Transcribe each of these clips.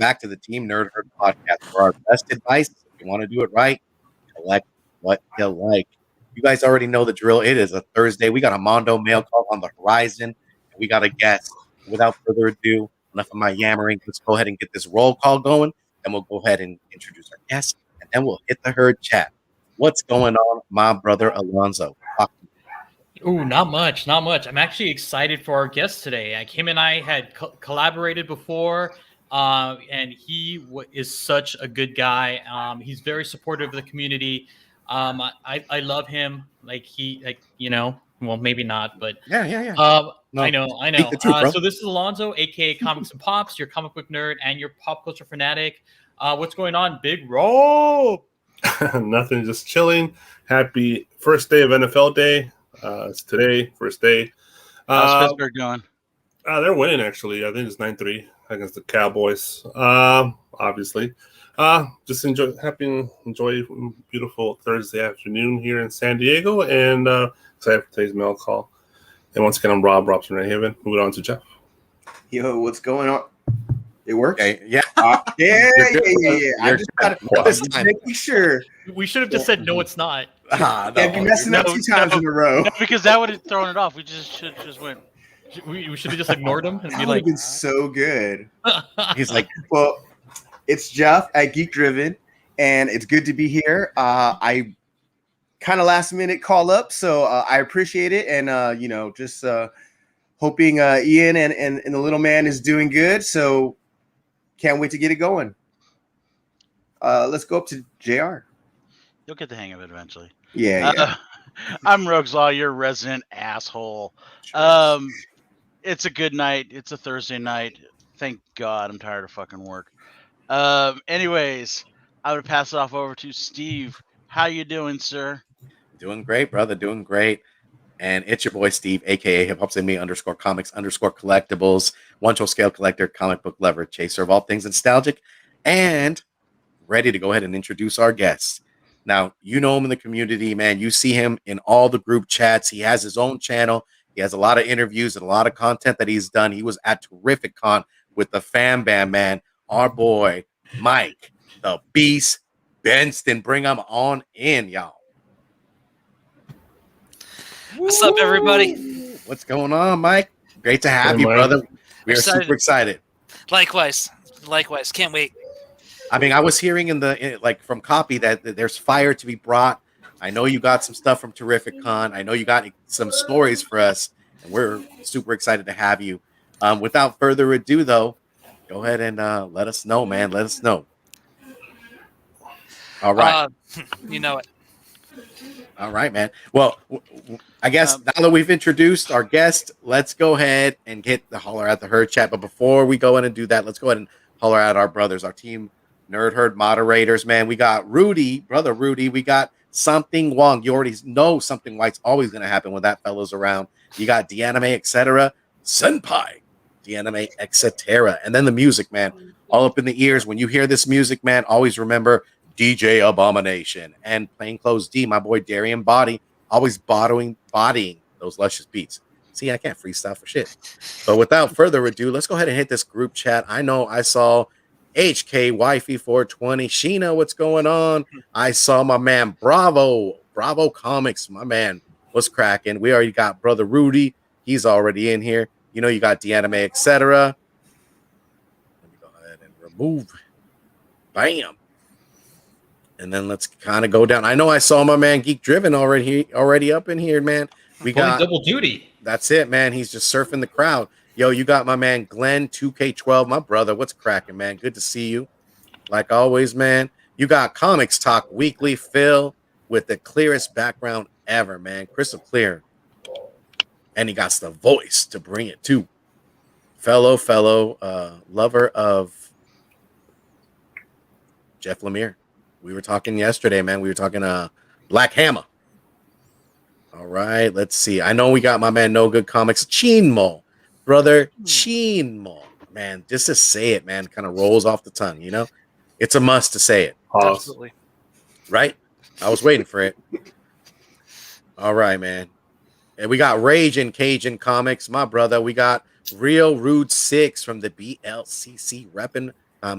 back to the Team Nerd Herd podcast for our best advice. If you want to do it right, collect what you like. You guys already know the drill. It is a Thursday. We got a Mondo Mail Call on the horizon, and we got a guest. Without further ado, enough of my yammering. Let's go ahead and get this roll call going, and we'll go ahead and introduce our guest, and then we'll hit the herd chat. What's going on, my brother Alonzo? Ooh, not much. I'm actually excited for our guest today. Kim and I had collaborated before, and he is such a good guy. He's very supportive of the community. I love him. Well, maybe not, but yeah. No, I know. The truth, so this is Alonzo, aka Comics and Pops, your comic book nerd and your pop culture fanatic. What's going on, Big Roll? Nothing, just chilling. Happy first day of NFL day. It's today, first day. How's Pittsburgh doing? They're winning, actually. I think it's 9-3 against the Cowboys. Obviously. Just enjoy beautiful Thursday afternoon here in San Diego, and excited for today's mail call. And once again, I'm Robson Rayhaven. Moving on to Jeff. Yo, what's going on? It works? Okay, yeah. Yeah. I just making sure. We should have just said, no, it's not. Yeah, you're messing up 2 times in a row. No, because that would have thrown it off. We should just went. We should have just ignored him and That be would like, have been so good. He's like, well, it's Jeff at Geek Driven, and it's good to be here. I kind of last minute call up, so I appreciate it, and just hoping Ian and the little man is doing good. So can't wait to get it going. Let's go up to JR. You'll get the hang of it eventually. Yeah. I'm Rogues Law, your resident asshole. It's a good night. It's a Thursday night. Thank God I'm tired of fucking work. Anyways, I would pass it off over to Steve. How you doing, sir? doing great, brother, doing great. And it's your boy Steve, aka Hip Hop's in Me _comics_collectibles, one show scale collector, comic book lover, chaser of all things nostalgic, and ready to go ahead and introduce our guests. Now, you know him in the community, man. You see him in all the group chats. He has his own channel. He has a lot of interviews and a lot of content that he's done. He was at Terrific Con with the Fam Bam, man. Our boy, Mike, the Beast, Bendsten. Bring him on in, y'all. What's up, everybody? What's going on, Mike? Great to have you, brother. We are super excited. Likewise. Can't wait. I mean, I was hearing from Copy that there's fire to be brought. I know you got some stuff from Terrific Con. I know you got some stories for us, and we're super excited to have you. Without further ado, though, go ahead and let us know, man. Let us know. All right. You know it. All right, man. Well, I guess now that we've introduced our guest, let's go ahead and get the holler at the herd chat. But before we go in and do that, let's go ahead and holler at our brothers, our team Nerd Herd moderators, man. We got Rudy, brother Rudy. We got Something Wong. You already know Something White's always going to happen when that fellow's around. You got D'Anime, etc. Senpai, D'Anime, etc. And then the music, man. All up in the ears. When you hear this music, man, always remember DJ Abomination and Plainclothes D, my boy Darian Body, always bodying those luscious beats. See, I can't freestyle for shit. But without further ado, let's go ahead and hit this group chat. I know I saw HK Wifey 420. Sheena, what's going on? I saw my man Bravo Comics, my man. What's cracking? We already got brother Rudy. He's already in here. You know, you got D'Anime, etc. Let me go ahead and remove. Bam. And then let's kind of go down. I know I saw my man Geek Driven already up in here, man. We got double duty. That's it, man. He's just surfing the crowd. Yo, you got my man Glenn 2K12, my brother. What's cracking, man? Good to see you. Like always, man. You got Comics Talk Weekly, Phil, with the clearest background ever, man. Crystal clear. And he got the voice to bring it too. Fellow lover of Jeff Lemire. We were talking yesterday, man. We were talking Black Hammer. All right, let's see. I know we got my man No Good Comics, Chinmo. Brother Chinmo. Man, just to say it, man, kind of rolls off the tongue, you know? It's a must to say it. Absolutely. Right? I was waiting for it. All right, man. And we got Rage and Cajun Comics, my brother. We got Real Rude 6 from the BLCC repping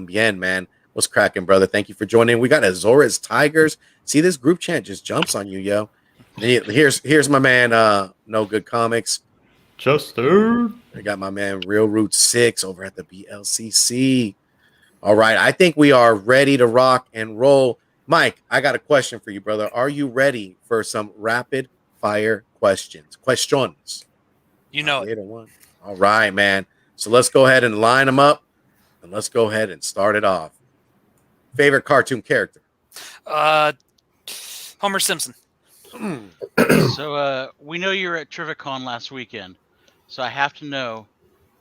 Bien, man. What's cracking, brother? Thank you for joining. We got Azores Tigers. See, this group chant just jumps on you, yo. Here's my man, No Good Comics. Chester. I got my man Real Root 6 over at the BLCC. All right, I think we are ready to rock and roll. Mike, I got a question for you, brother. Are you ready for some rapid fire questions? You know it. One. All right, man. So let's go ahead and line them up, and let's go ahead and start it off. Favorite cartoon character? Homer Simpson. So we know you were at Trivicon last weekend, so I have to know,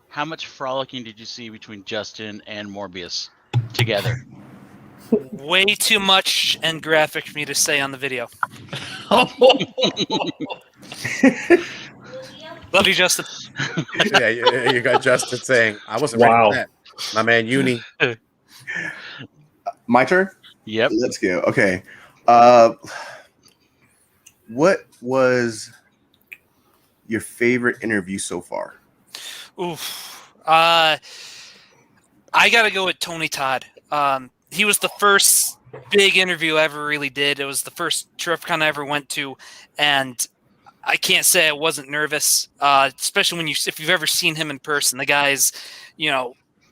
how much frolicking did you see between Justin and Morbius together? Way too much and graphic for me to say on the video. Love you, Justin. Yeah, you got Justin saying, I wasn't ready for that. My man, Uni. My turn? Yep. Let's go. Okay. What was your favorite interview so far? Oof. I gotta go with Tony Todd. He was the first big interview I ever really did. It was the first Trivicon I ever went to, and I can't say I wasn't nervous, especially if you've ever seen him in person. The guy's,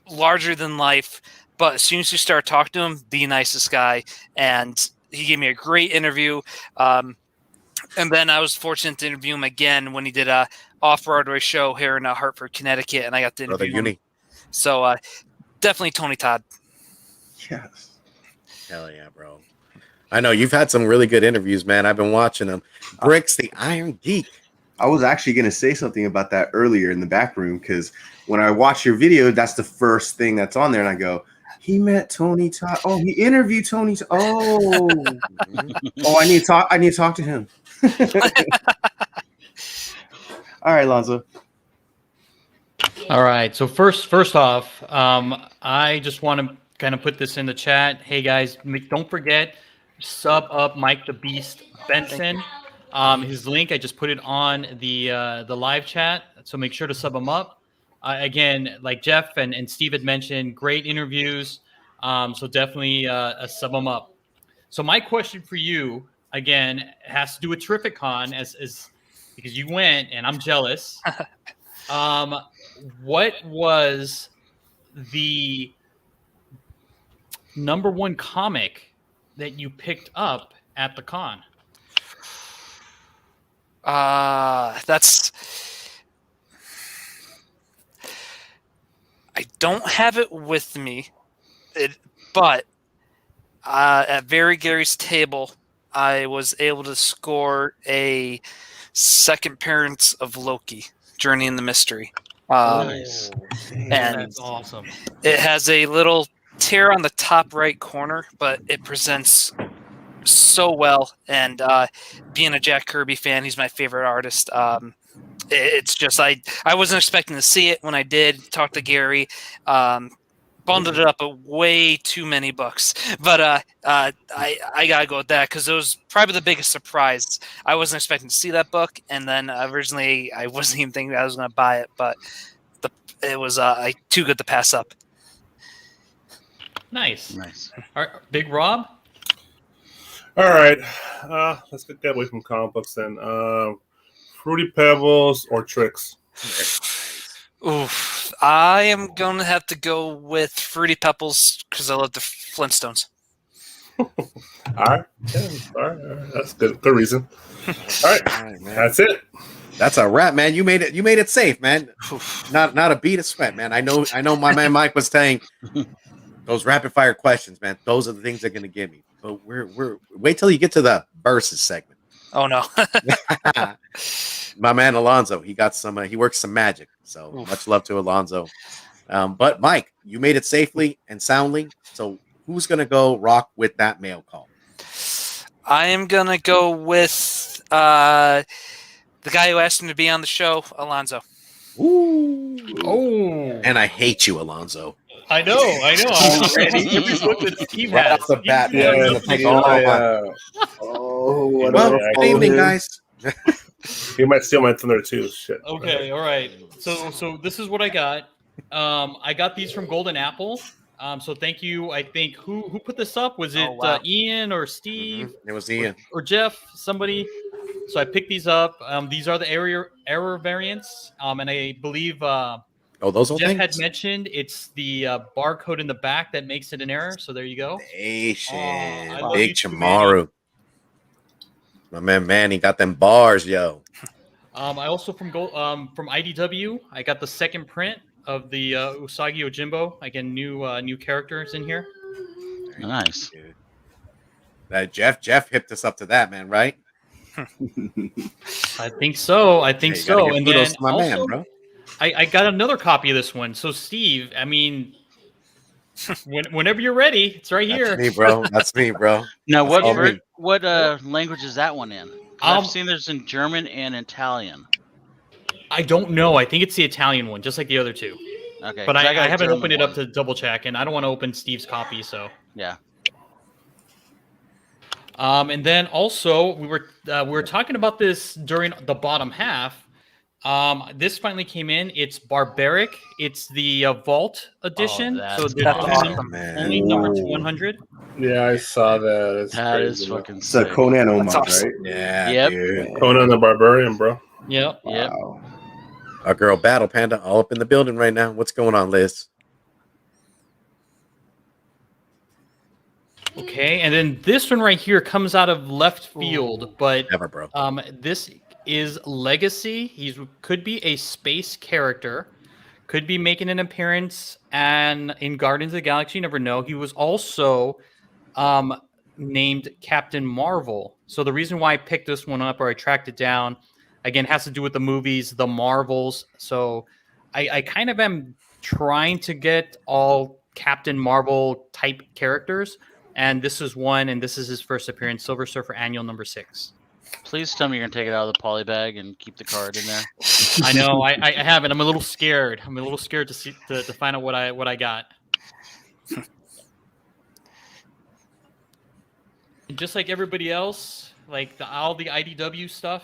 larger than life, but as soon as you start talking to him, the nicest guy, and he gave me a great interview. And then I was fortunate to interview him again when he did a off-Broadway show here in Hartford, Connecticut, and I got to interview him. So definitely Tony Todd. Yes. Hell yeah, bro. I know you've had some really good interviews, man. I've been watching them. Bricks, the Iron Geek. I was actually going to say something about that earlier in the back room, because when I watch your video, that's the first thing that's on there, and I go, he met Tony Todd. Oh, he interviewed Tony. Oh, I need to talk to him. All right, Lonzo. All right. So first off, I just want to kind of put this in the chat. Hey guys, don't forget, sub up Mike the Beast Bendsten. His link, I just put it on the live chat, so make sure to sub him up. Again, like Jeff and Steve had mentioned, great interviews. So definitely sub them up. So my question for you, again, has to do with Trivicon, as because you went and I'm jealous. What was the number one comic that you picked up at the con? That's. I don't have it with me, but at Very Gary's table, I was able to score a second appearance of Loki, Journey in the Mystery. Nice. And That's awesome. it has a little tear on the top right corner, but it presents so well. And being a Jack Kirby fan, he's my favorite artist. It's just I wasn't expecting to see it when I did talk to Gary. Bundled it up at way too many books, but I gotta go with that because it was probably the biggest surprise. I wasn't expecting to see that book, and then originally I wasn't even thinking I was going to buy it, but it was too good to pass up. Nice. All right, Big Rob. All right, let's get away from comic books then. Fruity Pebbles or Tricks? Oof. I am going to have to go with Fruity Pebbles because I love the Flintstones. All right. That's good reason. All right, Man. that's it. That's a wrap, man. You made it safe, man. Not a beat of sweat, man. I know my man Mike was saying those rapid fire questions, man. Those are the things they're gonna give me. But we're wait till you get to the versus segment. Oh no. My man Alonzo, he got some. He works some magic. So much love to Alonzo. But Mike, you made it safely and soundly. So who's gonna go rock with that mail call? I am gonna go with the guy who asked him to be on the show, Alonzo. Ooh. Oh, And I hate you, Alonzo. I know. I'm ready. Just look at Steve Right has. off the bat, Yeah, man. Well, good evening, guys. He might steal my thunder too. Shit. Okay, all right. So this is what I got. I got these from Golden Apple. So thank you. I think who put this up? Was it Oh, wow. Ian or Steve It was Ian. or Jeff? Somebody. So I picked these up. These are the error variants, and I believe Those old Jeff things. had mentioned it's the barcode in the back that makes it an error. So there you go. Nation. I love Big you too, Chamaru. My man Manny got them bars, yo. I also from IDW, I got the second print of the Usagi Yojimbo. Again, new characters in here. Nice. Dude. That Jeff hipped us up to that, man, right? I think so. I think Yeah, you gotta so. give And kudos then to my also, man, bro. I got another copy of this one. So Steve, I mean, whenever you're ready, it's right here. That's me, bro. That's me, bro. Now, That's all me. what language is that one in? 'Cause I've seen there's in German and Italian. I don't know. I think it's the Italian one, just like the other two. Okay, But 'cause I got a haven't German opened it up one. to double check, and I don't want to open Steve's copy. So Yeah. and then also we were talking about this during the bottom half. This finally came in. It's Barbaric. It's the Vault edition. So that's there's awesome. only number 100. Yeah, I saw that. It's That is crazy, man. fucking It's a sick. Conan homage, awesome. right? Yeah, Yep. dude. Conan the Barbarian, bro. Yep. Yep. Wow. Our girl Battle Panda all up in the building right now. What's going on, Liz? Okay, and then this one right here comes out of left field, but Never, bro. this is Legacy. He could be a space character, could be making an appearance and in Guardians of the Galaxy. You never know. He was also named Captain Marvel. So the reason why I picked this one up or I tracked it down, again, has to do with the movies, The Marvels. So I kind of am trying to get all Captain Marvel type characters. And this is one, and this is his first appearance, Silver Surfer Annual number 6. Please tell me you're gonna take it out of the poly bag and keep the card in there. I know, I haven't. I'm a little scared. I'm a little scared to see to find out what I got. And just like everybody else, like all the IDW stuff.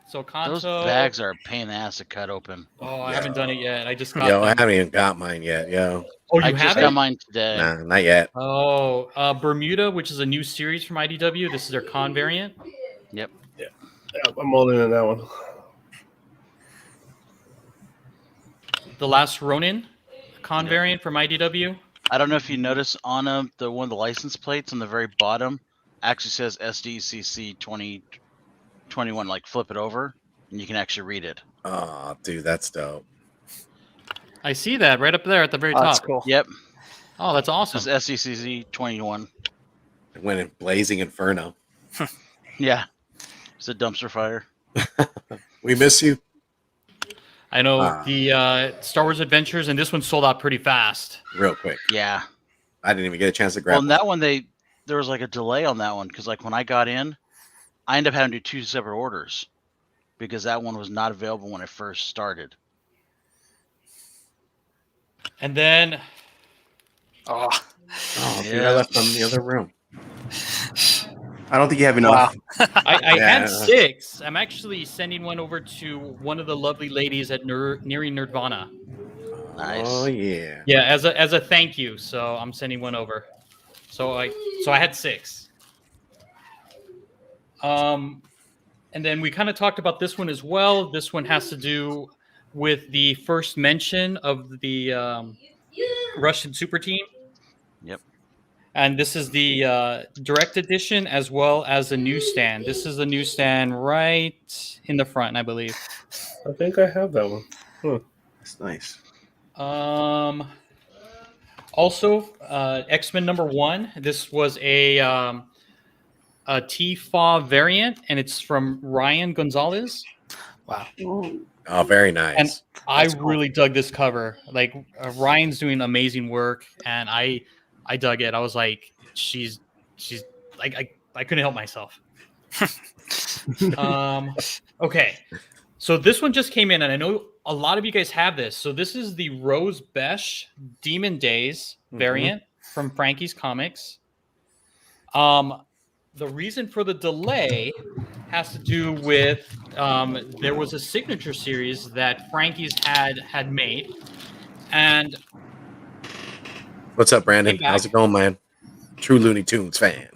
So Kanto. Those bags are a pain in the ass to cut open. Oh, I haven't done it yet. I just got Yo, I them. haven't even got mine yet, yo. Oh, you I just haven't? got mine today. Nah, not yet. Oh, Bermuda, which is a new series from IDW. This is their con variant. Yeah, I'm all in on that one. The Last Ronin, con variant from IDW. I don't know if you notice on one of the license plates on the very bottom actually says SDCC 2021. Like flip it over and you can actually read it. Oh, dude, that's dope. I see that right up there at the very Oh, top. that's cool. Yep, Oh, that's it's awesome. SDCC 21. It went in Blazing Inferno. Yeah, it's a dumpster fire. We miss you. I know Ah. the Star Wars Adventures, and this one sold out pretty fast. Real quick. Yeah. I didn't even get a chance to Well, grab and that one there was like a delay on that one because like when I got in, I ended up having to do 2 separate orders because that one was not available when I first started. And then Oh, Oh, dude, I Yeah. left them in the other room. I don't think you have enough. I Yeah. had 6. I'm actually sending one over to one of the lovely ladies at Nearing Nirvana. Nice. Oh, yeah. Yeah, as a thank you. So I'm sending one over. So I had 6. And then we kind of talked about this one as well. This one has to do with the first mention of the Russian super team. Yep. And this is the direct edition as well as the newsstand. This is the newsstand right in the front, I believe. I think I have that one. That's nice. Also, X-Men number 1. This was a T-FA variant, and it's from Ryan Gonzalez. wow. Oh, very nice. And I That's cool. really dug this cover. Like Ryan's doing amazing work, and I dug it. I was like, she's like I couldn't help myself. Okay, so this one just came in, and I know a lot of you guys have this. So this is the Rose Besh Demon Days variant from Frankie's Comics. The reason for the delay has to do with there was a signature series that Frankie's had made, and What's up, Brandon? Hey, back. How's it going, man? True Looney Tunes fan.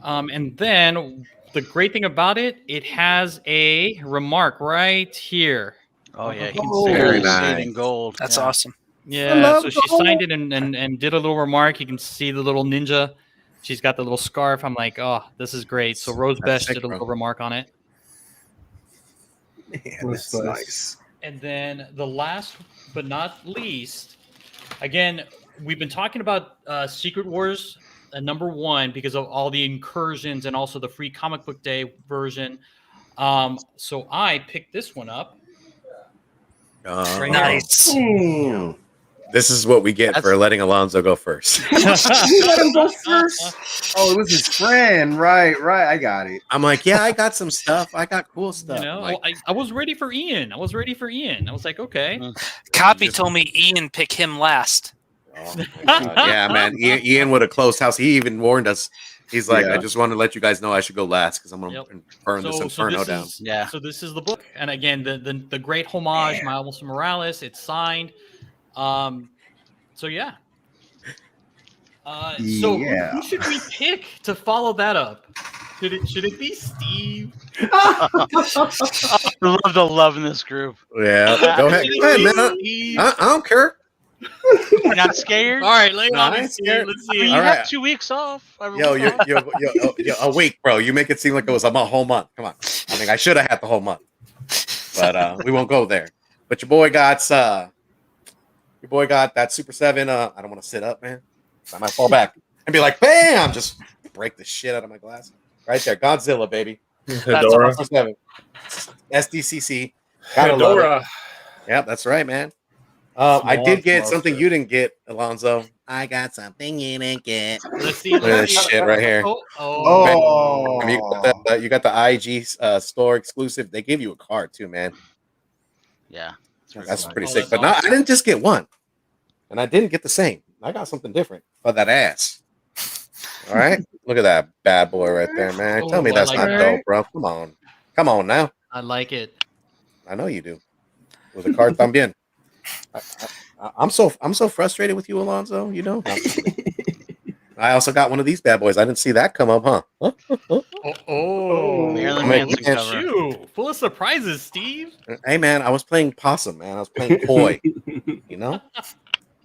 And then the great thing about it, it has a remark right here. Oh yeah, you can Oh, see very it nice. in gold. That's Yeah. awesome. Yeah, so she signed it and did a little remark. You can see the little ninja. She's got the little scarf. I'm like, oh, this is great. So Rose That's Besh sick, did a bro. little remark on it. Man, that's nice. And then the last but not least, again, we've been talking about Secret Wars #1 because of all the incursions and also the free comic book day version. So I picked this one up. Right now. Nice. Mm. This is what we get That's- for letting Alonzo go first. You let him go first. Oh, it was his friend. Right. I got it. I'm like, yeah, I got some stuff. I got cool stuff. You know, I'm like, I was ready for Ian. I was like, okay. Copy Just- told me Ian pick him last. oh, my God. Yeah, man. Ian would have closed house. He even warned us. He's like, Yeah. I just want to let you guys know I should go last because I'm going to Yep. burn this Inferno down. Is, Yeah. So this is the book, and again, the great homage, Miles Morales. It's signed. So yeah. So Yeah. who should we pick to follow that up? Should it be Steve? I love the love in this group. Yeah, go ahead, man. Steve? I don't care. You're not scared? All right, lay it on me, Nice, Steve. yeah. Let's I see. mean, it. you All have right. 2 weeks off. Yo, you're a week, bro. You make it seem like it was a whole month. Come on. I mean, I should have had the whole month, but we won't go there. But your boy got that Super 7. I don't want to sit up, man. I might fall back and be like, bam, just break the shit out of my glass. Right there, Godzilla, baby. Hedora. Super 7. SDCC. Gotta love it. Hedora. Yep, that's right, man. I did get Small something stuff. you didn't get, Alonzo. I got something you didn't get. Let's see. Look at this shit right here. Oh. I mean, you got the IG store exclusive. They gave you a card too, man. Yeah. That's pretty Oh, sick. that's But no, awesome. I didn't just get one, and I didn't get the same. I got something different for that ass. All right, look at that bad boy right there, man. Oh, Tell me I that's like not that. dope, bro. Come on now. I like it. I know you do. With a card también. I'm so frustrated with you, Alonzo. You know. I also got one of these bad boys. I didn't see that come up, huh? Oh, Marilyn Man, Manson man, cover. you full of surprises, Steve. Hey, man, I was playing possum, man. I was playing coy. You know.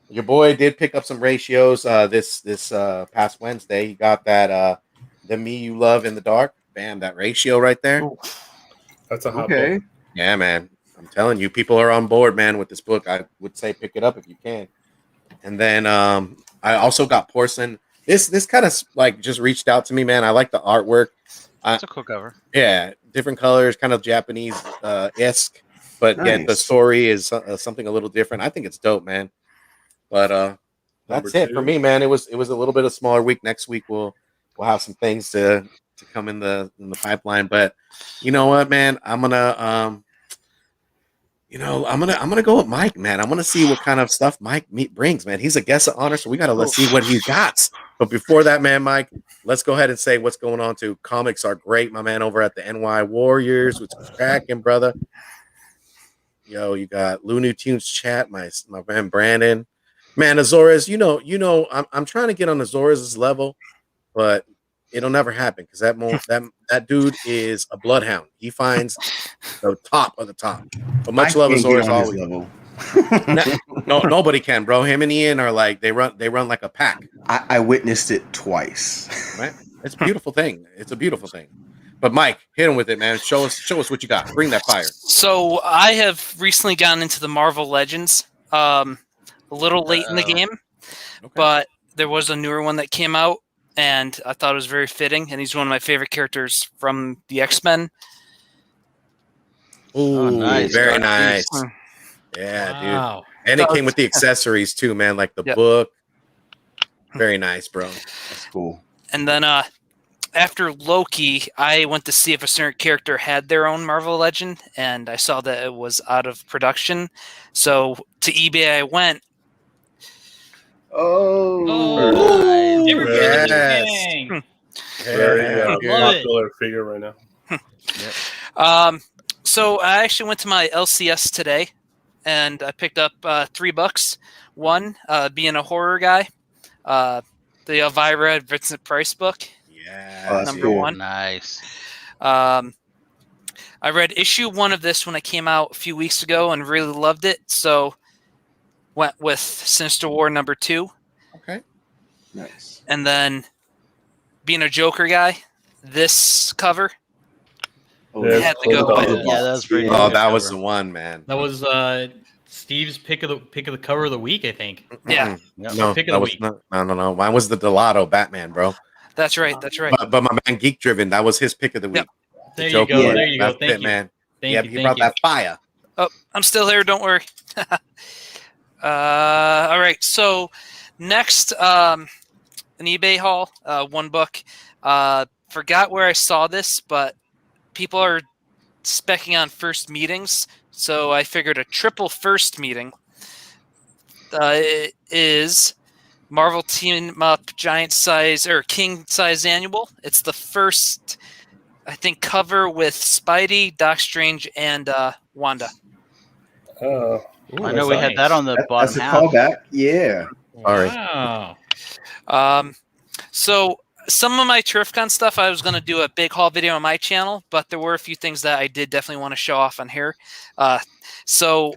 Your boy did pick up some ratios this past Wednesday. He got that the Me You Love in the Dark. Bam, that ratio right there. That's a hot Okay. book. Yeah, man. I'm telling you, people are on board, man, with this book. I would say pick it up if you can. And then I also got Porcelain. This kind of like just reached out to me, man. I like the artwork. It's a cool cover. Yeah, different colors, kind of Japanese esque, but yet the Nice. story is something a little different. I think it's dope, man. But that's Number it for two. me, man. It was a little bit of a smaller week. Next week we'll have some things to come in the pipeline. But you know what, man? I'm gonna go with Mike, man. I'm gonna see what kind of stuff Mike brings, man. He's a guest of honor, so we gotta let's see what he got. But before that, man, Mike, let's go ahead and say what's going on to Comics Are Great, my man, over at the NY Warriors, which is cracking, brother. Yo, you got Looney Tunes chat, my man Brandon. Man, Azores, you know, I'm trying to get on Azores' level, but it'll never happen because that dude is a bloodhound. He finds the top of the top. But much love, can't get Azores. on his Always. level. No, nobody can, bro. Him and Ian are like they run like a pack. I witnessed it twice. Right? It's a beautiful thing. It's a beautiful thing. But Mike, hit him with it, man. Show us what you got. Bring that fire. So I have recently gotten into the Marvel Legends. A little late in the game, Okay. but there was a newer one that came out, and I thought it was very fitting. And he's one of my favorite characters from the X-Men. Ooh, nice. very Ortiz. nice. Mm. Yeah, dude. Wow. And it came with the accessories too, man, like the Yep. book. Very nice, bro. That's cool. And then after Loki, I went to see if a certain character had their own Marvel Legend, and I saw that it was out of production. So to eBay I went. Oh, Nice. Yes. Dang. Very Yeah. Love it. popular figure right now. So I actually went to my LCS today, and I picked up $3. One, being a horror guy, the Elvira Vincent Price book. Yeah, Oh, that's number cool. one. Nice. I read issue 1 of this when it came out a few weeks ago and really loved it, so went with Sinister War number 2. Okay. Nice. And then, being a Joker guy, this cover. Oh, Yeah, had to go close with out. Yeah, that was pretty Oh, good that was cover. the one, man. That was Steve's pick of the cover of the week, I think. Yeah. Yep. No, Pick of that the was week. no. Mine was the Delato Batman, bro. That's right. But my man, Geek Driven, that was his pick of the week. Yep. The There you Joker go. one. There you go. That's Thank it, you. man. Thank Yeah, you. he Thank brought you. that fire. Oh, I'm still here. Don't worry. All right. So next, an eBay haul. One book. Forgot where I saw this, but people are specking on first meetings, so I figured a triple first meeting is Marvel Team Up Giant Size or King Size Annual. It's the first, I think, cover with Spidey, Doc Strange, and Wanda. Oh, Ooh, I know we had nice. that on the bottom That's a half. callback. Yeah. Sorry. Wow. So some of my TurfCon stuff, I was going to do a big haul video on my channel, but there were a few things that I did definitely want to show off on here. So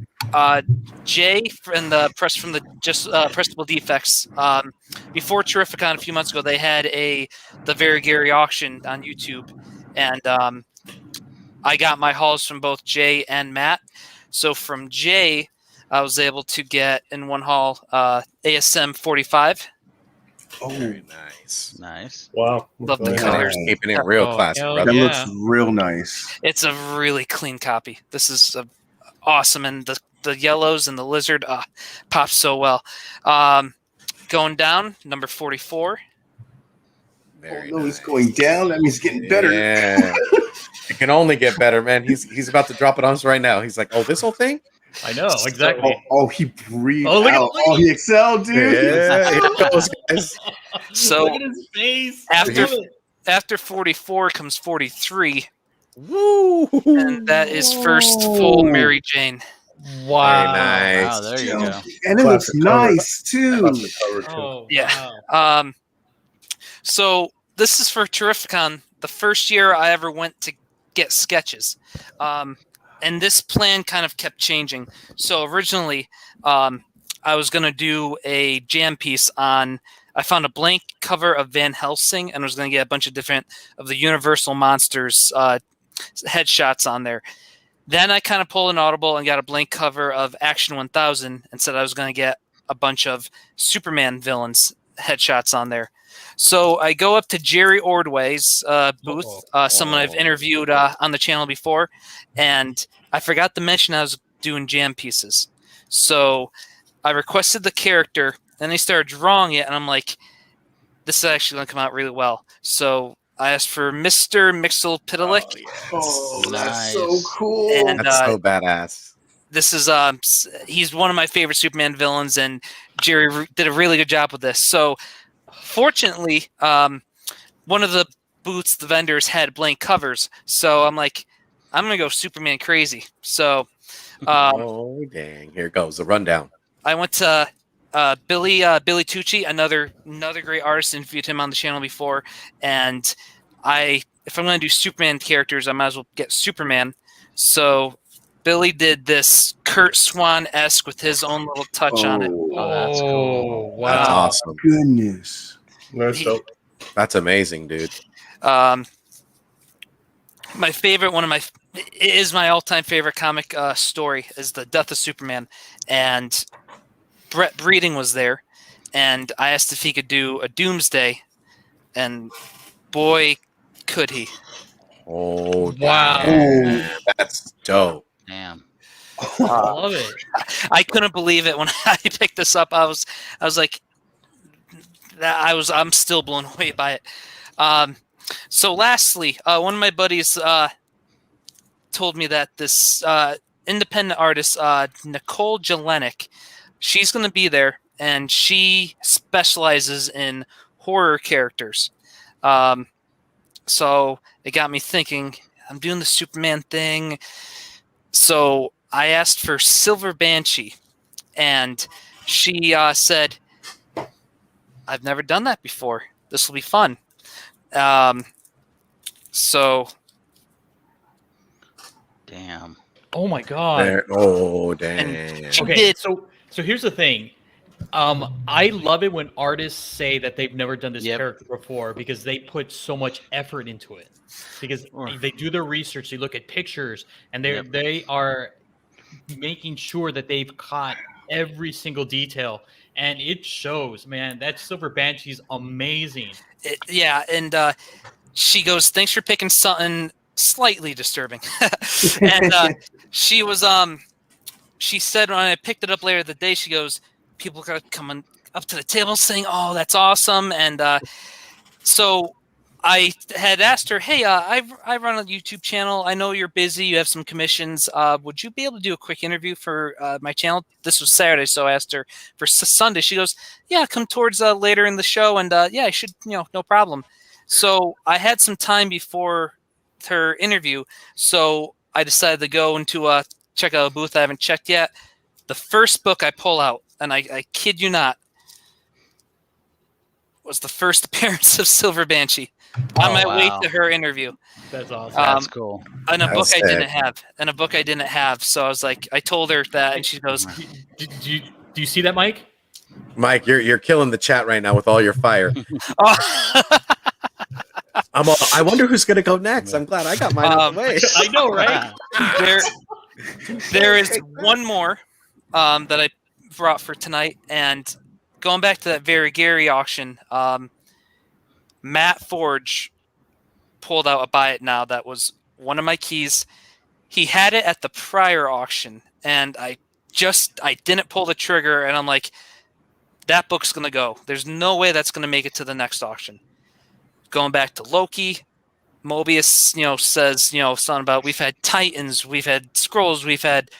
Jay and the press from the Pressable Defects, before Terrificon a few months ago, they had the Very Gary auction on YouTube, and I got my hauls from both Jay and Matt. So from Jay, I was able to get in one haul ASM 45. Oh, Very nice. Nice. wow. Love the Nice. colors. Keeping it real Oh, classic, hell brother. that yeah. looks real nice. It's a really clean copy. This is awesome, and the yellows and the lizard pop so well. Going down, number 44. Very Oh, no, he's nice. going down. That means getting better. Yeah. It can only get better, man. He's about to drop it on us right now. He's like, oh, this whole thing? I know, exactly. Oh, he breathed Oh, look at- out. look at- Oh, he excelled, dude. Yeah, here it goes, guys. So, look at his face. after- Look at it. After 44 comes 43, Woo! and that is first full Mary Jane. Wow. Very nice. Wow, there you go. And it looks Classic cover. nice, too. Classic cover, too. Oh, Yeah. wow. So this is for Terrificon, the first year I ever went to get sketches. And this plan kind of kept changing. So originally, I was going to do a jam piece on, I found a blank cover of Van Helsing and was going to get a bunch of different of the Universal Monsters headshots on there. Then I kind of pulled an audible and got a blank cover of Action 1000 and said I was going to get a bunch of Superman villains headshots on there. So I go up to Jerry Ordway's booth, someone I've interviewed on the channel before, and I forgot to mention I was doing jam pieces. So I requested the character, then they started drawing it, and I'm like, this is actually going to come out really well. So I asked for Mr. Mixel-Pitalik. Oh, that's Nice. so cool. And That's so badass. this is he's one of my favorite Superman villains, and Jerry did a really good job with this. So fortunately, one of the booths, the vendors, had blank covers. So I'm like, I'm gonna go Superman crazy. So Oh dang! Here goes the rundown. I went to Billy Tucci, another great artist. Interviewed him on the channel before, and if I'm gonna do Superman characters, I might as well get Superman. So Billy did this Kurt Swan-esque with his own little touch on it. Oh, that's cool. Wow. That's awesome. Goodness. Nice. Dope. That's amazing, dude. My favorite, my all-time favorite comic story is the Death of Superman, and Brett Breeding was there, and I asked if he could do a Doomsday, and boy, could he! Oh Wow. damn. That's dope. Damn. I love it. I couldn't believe it when I picked this up. I was like, I'm still blown away by it. So lastly, one of my buddies told me that this independent artist, Nicole Jelinek, she's going to be there, and she specializes in horror characters. So it got me thinking, I'm doing the Superman thing. So I asked for Silver Banshee, and she said, "I've never done that before. This will be fun." So, Damn. Oh my god. Oh, damn. she Okay, did. so here's the thing. I love it when artists say that they've never done this Yep. character before because they put so much effort into it. Because Or- they do their research, they look at pictures, and Yep. they are making sure that they've caught every single detail, and it shows. Man, that Silver Banshee's amazing. Yeah, and she goes, "Thanks for picking something slightly disturbing." And she was she said when I picked it up later that day, she goes, "People are coming up to the table saying, 'Oh, that's awesome.'" And so I had asked her, "Hey, I run a YouTube channel. I know you're busy. You have some commissions. Would you be able to do a quick interview for my channel?" This was Saturday, so I asked her for Sunday. She goes, "Yeah, come towards later in the show, and yeah, I should, no problem." So I had some time before her interview, so I decided to go into check out a booth I haven't checked yet. The first book I pull out, and I kid you not, was the first appearance of Silver Banshee on my way to her interview. That's awesome. That's cool. And a That's book I sick. didn't have. And a book I didn't have. So I was like, I told her that, and she goes, do you see that, Mike? Mike, you're killing the chat right now with all your fire. "Oh." I wonder who's gonna go next. I'm glad I got mine out of the way. I know, right? there is one more that I brought for tonight, and going back to that Very Gary auction, Matt Forge pulled out a Buy It Now that was one of my keys. He had it at the prior auction, and I didn't pull the trigger, and I'm like, that book's gonna go. There's no way that's gonna make it to the next auction. Going back to Loki, Mobius, says, something about we've had Titans, we've had Skrulls, we've had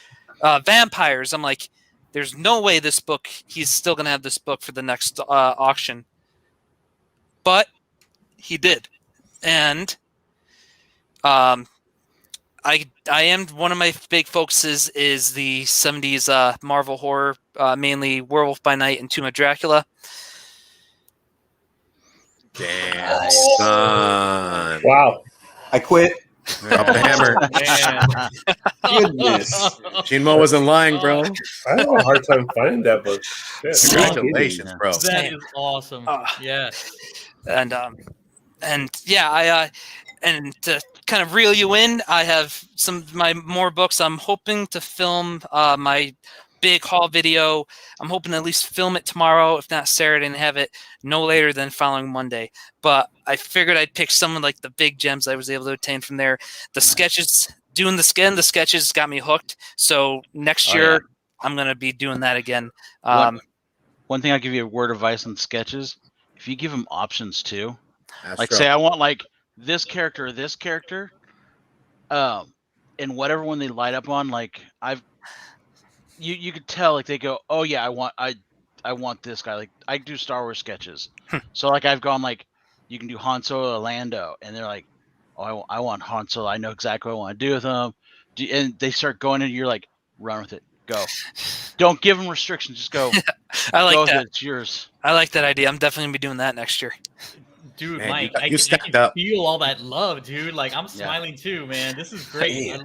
vampires. I'm like, there's no way this book, he's still going to have this book for the next auction. But he did. And I am, one of my big focuses is the 70s Marvel horror, mainly Werewolf by Night and Tomb of Dracula. Damn, son. Wow. I quit. Drop the hammer. Man. Goodness. Shinmo wasn't lying, bro. I have a hard time finding that book. Shit. Congratulations, bro. That is awesome. Yeah. And yeah, and to kind of reel you in, I have some of my more books. I'm hoping to film my big haul video. I'm hoping to at least film it tomorrow, if not Saturday, and have it no later than following Monday. But I figured I'd pick some of like the big gems I was able to obtain from there. The sketches, doing the sketches got me hooked. So next year I'm gonna be doing that again. One thing I'll give you a word of advice on sketches: if you give them options too, like true. say I want like this character, and whatever one they light up on, like you could tell, like they go, oh yeah, I want this guy. Like I do Star Wars sketches, so like I've gone like, you can do Han Solo or Lando, and they're like, oh I want Han Solo. I know exactly what I want to do with him, and they start going, and you're like, run with it, go. Don't give them restrictions, just go. I like go that. with it, it's yours. I like that idea. I'm definitely gonna be doing that next year. Dude, Man, Mike, you I stepped can up. feel all that love, dude. Like, I'm smiling too, man. This is great.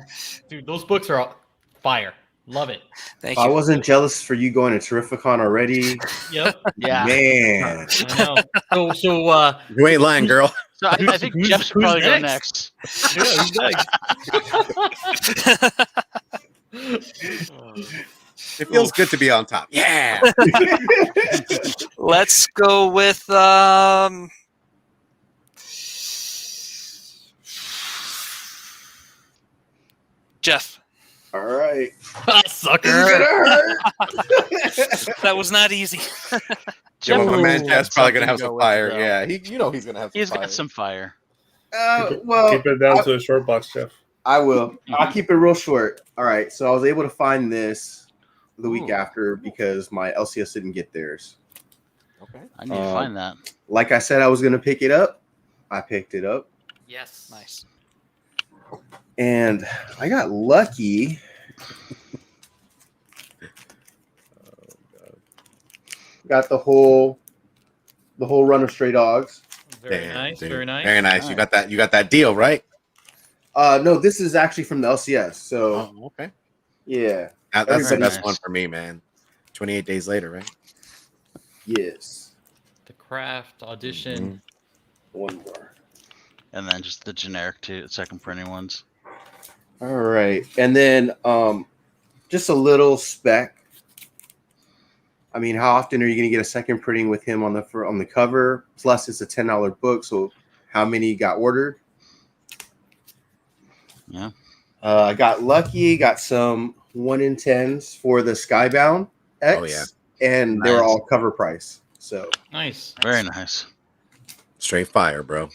Dude, those books are fire. Love it. Thank I you. wasn't jealous for you going to Terrificon already. Yep. Yeah. Man. I know. So You ain't lying, girl. So I think Who's- Jeff's who's probably going next? next. yeah, who's next? It feels good to be on top. Yeah. Let's go with Jeff. All right. Sucker. That was not easy. Yeah, my man Jeff's probably gonna have Something to some go with, fire. though. Yeah, he's gonna have some He's fire. got some fire. Well, Keep it down to a short box, Jeff. I will. I'll keep it real short. All right. So I was able to find this the week Ooh. after because my LCS didn't get theirs. Okay. I need to find that. Like I said, I was going to pick it up. I picked it up. Yes. Nice. And I got lucky Got the whole run of Stray Dogs. Very Damn, nice. dude. Very nice. Very nice. You got that deal, right? No, this is actually from the LCS. So Oh, okay. yeah, That's the Everybody- best Nice. one for me, man. 28 days later, right? yes. The craft audition. Mhm. One more. And then just the generic second printing ones. All right, and then just a little spec. I mean, how often are you going to get a second printing with him on the cover? Plus, it's a $10 book, so how many got ordered? Yeah. I got lucky. Got some 1 in 10s for the Skybound X. Oh, yeah. And they were Nice. all cover price. So Nice. Very nice. Straight fire, bro.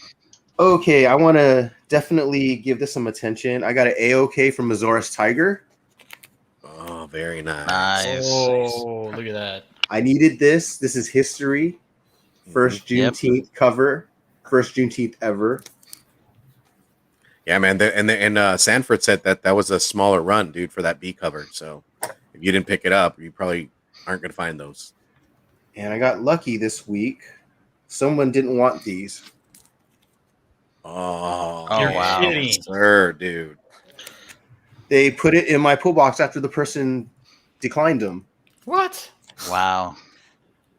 okay, I want to definitely give this some attention. I got an AOK from Azores Tiger. Oh, very nice. Nice. Oh, look at that. I needed this. This is history. First Yep. Juneteenth cover. First Juneteenth ever. Yeah, man. And Sanford said that was a smaller run, dude, for that B cover. So if you didn't pick it up, you probably aren't going to find those. And I got lucky this week. Someone didn't want these. Oh, Oh, You're wow. kidding. sir, dude. They put it in my pull box after the person declined them. What? Wow.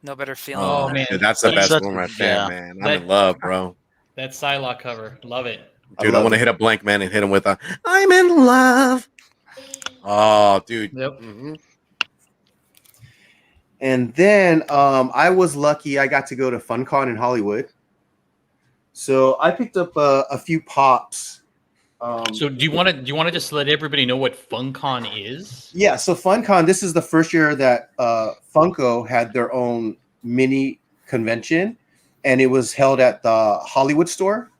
No better feeling. Oh, than man. Dude, that's the That's best such- one right there, yeah. man. I'm That- in love, bro. That Psylocke cover. Love it. Dude, I love want to it. hit a blank man and hit him with a "I'm in love." Oh, dude. Yep. Mhm. And then I was lucky. I got to go to FunCon in Hollywood. So I picked up a few pops. So do you want to just let everybody know what FunCon is? Yeah, so FunCon, this is the first year that Funko had their own mini convention, and it was held at the Hollywood store.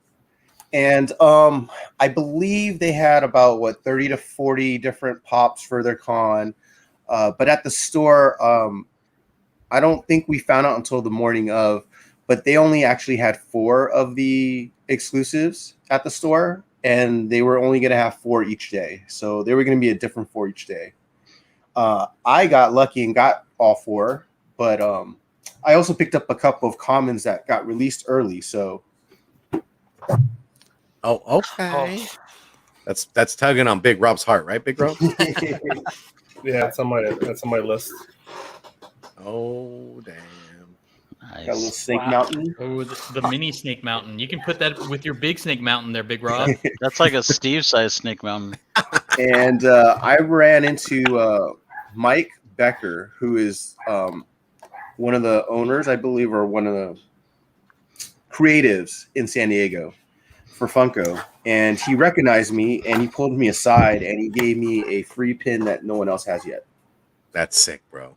And I believe they had about 30 to 40 different pops for their con. But at the store, I don't think we found out until the morning of, but they only actually had 4 of the exclusives at the store, and they were only going to have 4 each day. So they were going to be a different 4 each day. I got lucky and got all 4, but I also picked up a couple of commons that got released early. So Oh, okay. Oh. That's tugging on Big Rob's heart, right, Big Rob? Yeah, that's on my list. Oh, damn. got a little Nice. Snake Wow. Mountain. Oh, the mini Snake Mountain. You can put that with your big Snake Mountain there, Big Rob. That's like a Steve-sized Snake Mountain. And I ran into Mike Becker, who is one of the owners, I believe, or one of the creatives in San Diego for Funko. And he recognized me, and he pulled me aside, and he gave me a free pin that no one else has yet. That's sick, bro.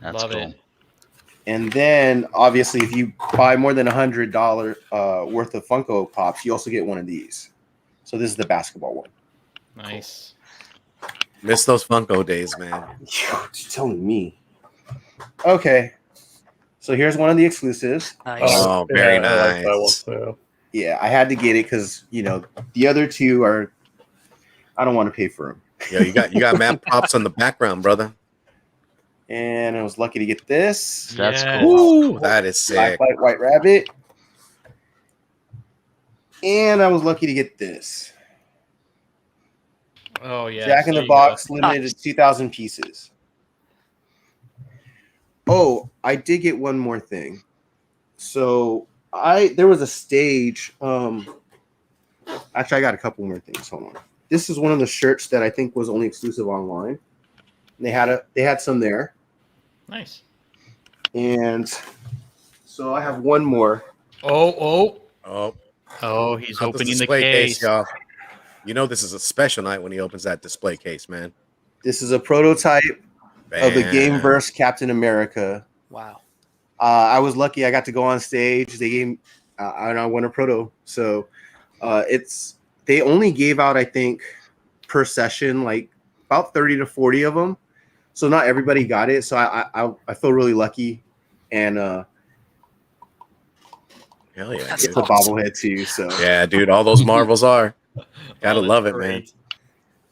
That's Love cool. it. And then, obviously, if you buy more than $100 worth of Funko Pops, you also get one of these. So this is the basketball one. Nice. Miss those Funko days, man. You're telling me. Okay. So here's one of the exclusives. Nice. Oh, very I like that nice. one, yeah. Yeah, I had to get it because, the other 2 are, I don't want to pay for them. Yo, you got mad pops on the background, brother. And I was lucky to get this. That's Yes. cool. Ooh, that is Black sick. Light White Rabbit. And I was lucky to get this. Oh yeah. Jack in there the you Box, go. limited to 2,000 pieces. Oh, I did get one more thing. So there was a stage. Actually, I got a couple more things. Hold on. This is one of the shirts that I think was only exclusive online. They had some there. Nice. And so I have one more. Oh. Oh, He's not this opening the display case. y'all. You know this is a special night when he opens that display case, man. This is a prototype of the Bam. Gameverse Captain America. Wow. I was lucky. I got to go on stage. They gave, and I won a proto. So they only gave out, I think, per session, like about 30 to 40 of them. So not everybody got it. So I feel really lucky, and Hell yeah, That's dude. it's a bobblehead too. So Yeah, dude, all those marbles are. Gotta Oh, that's love it, great.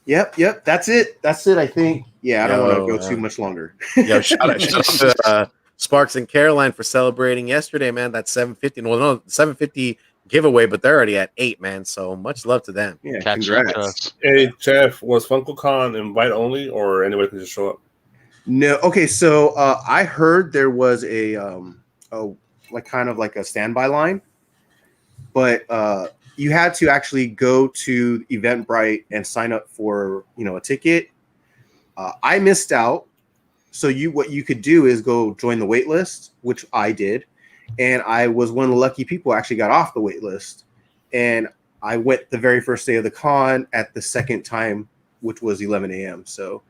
yep. That's it. I think. Yeah, I don't want to Yo, go too much longer. man. Yo, shout out Sparks and Caroline for celebrating yesterday, man. That's 750. Well, no, 750 giveaway, but they're already at 8, man. So much love to them. Yeah, Catch up to congrats. us. Hey, Jeff, was Funkocon invite only, or anybody can just show up? No, okay. So I heard there was a like kind of like a standby line, but you had to actually go to Eventbrite and sign up for a ticket. I missed out. So what you could do is go join the wait list, which I did, and I was one of the lucky people who actually got off the wait list, and I went the very first day of the con at the second time, which was 11 a.m. So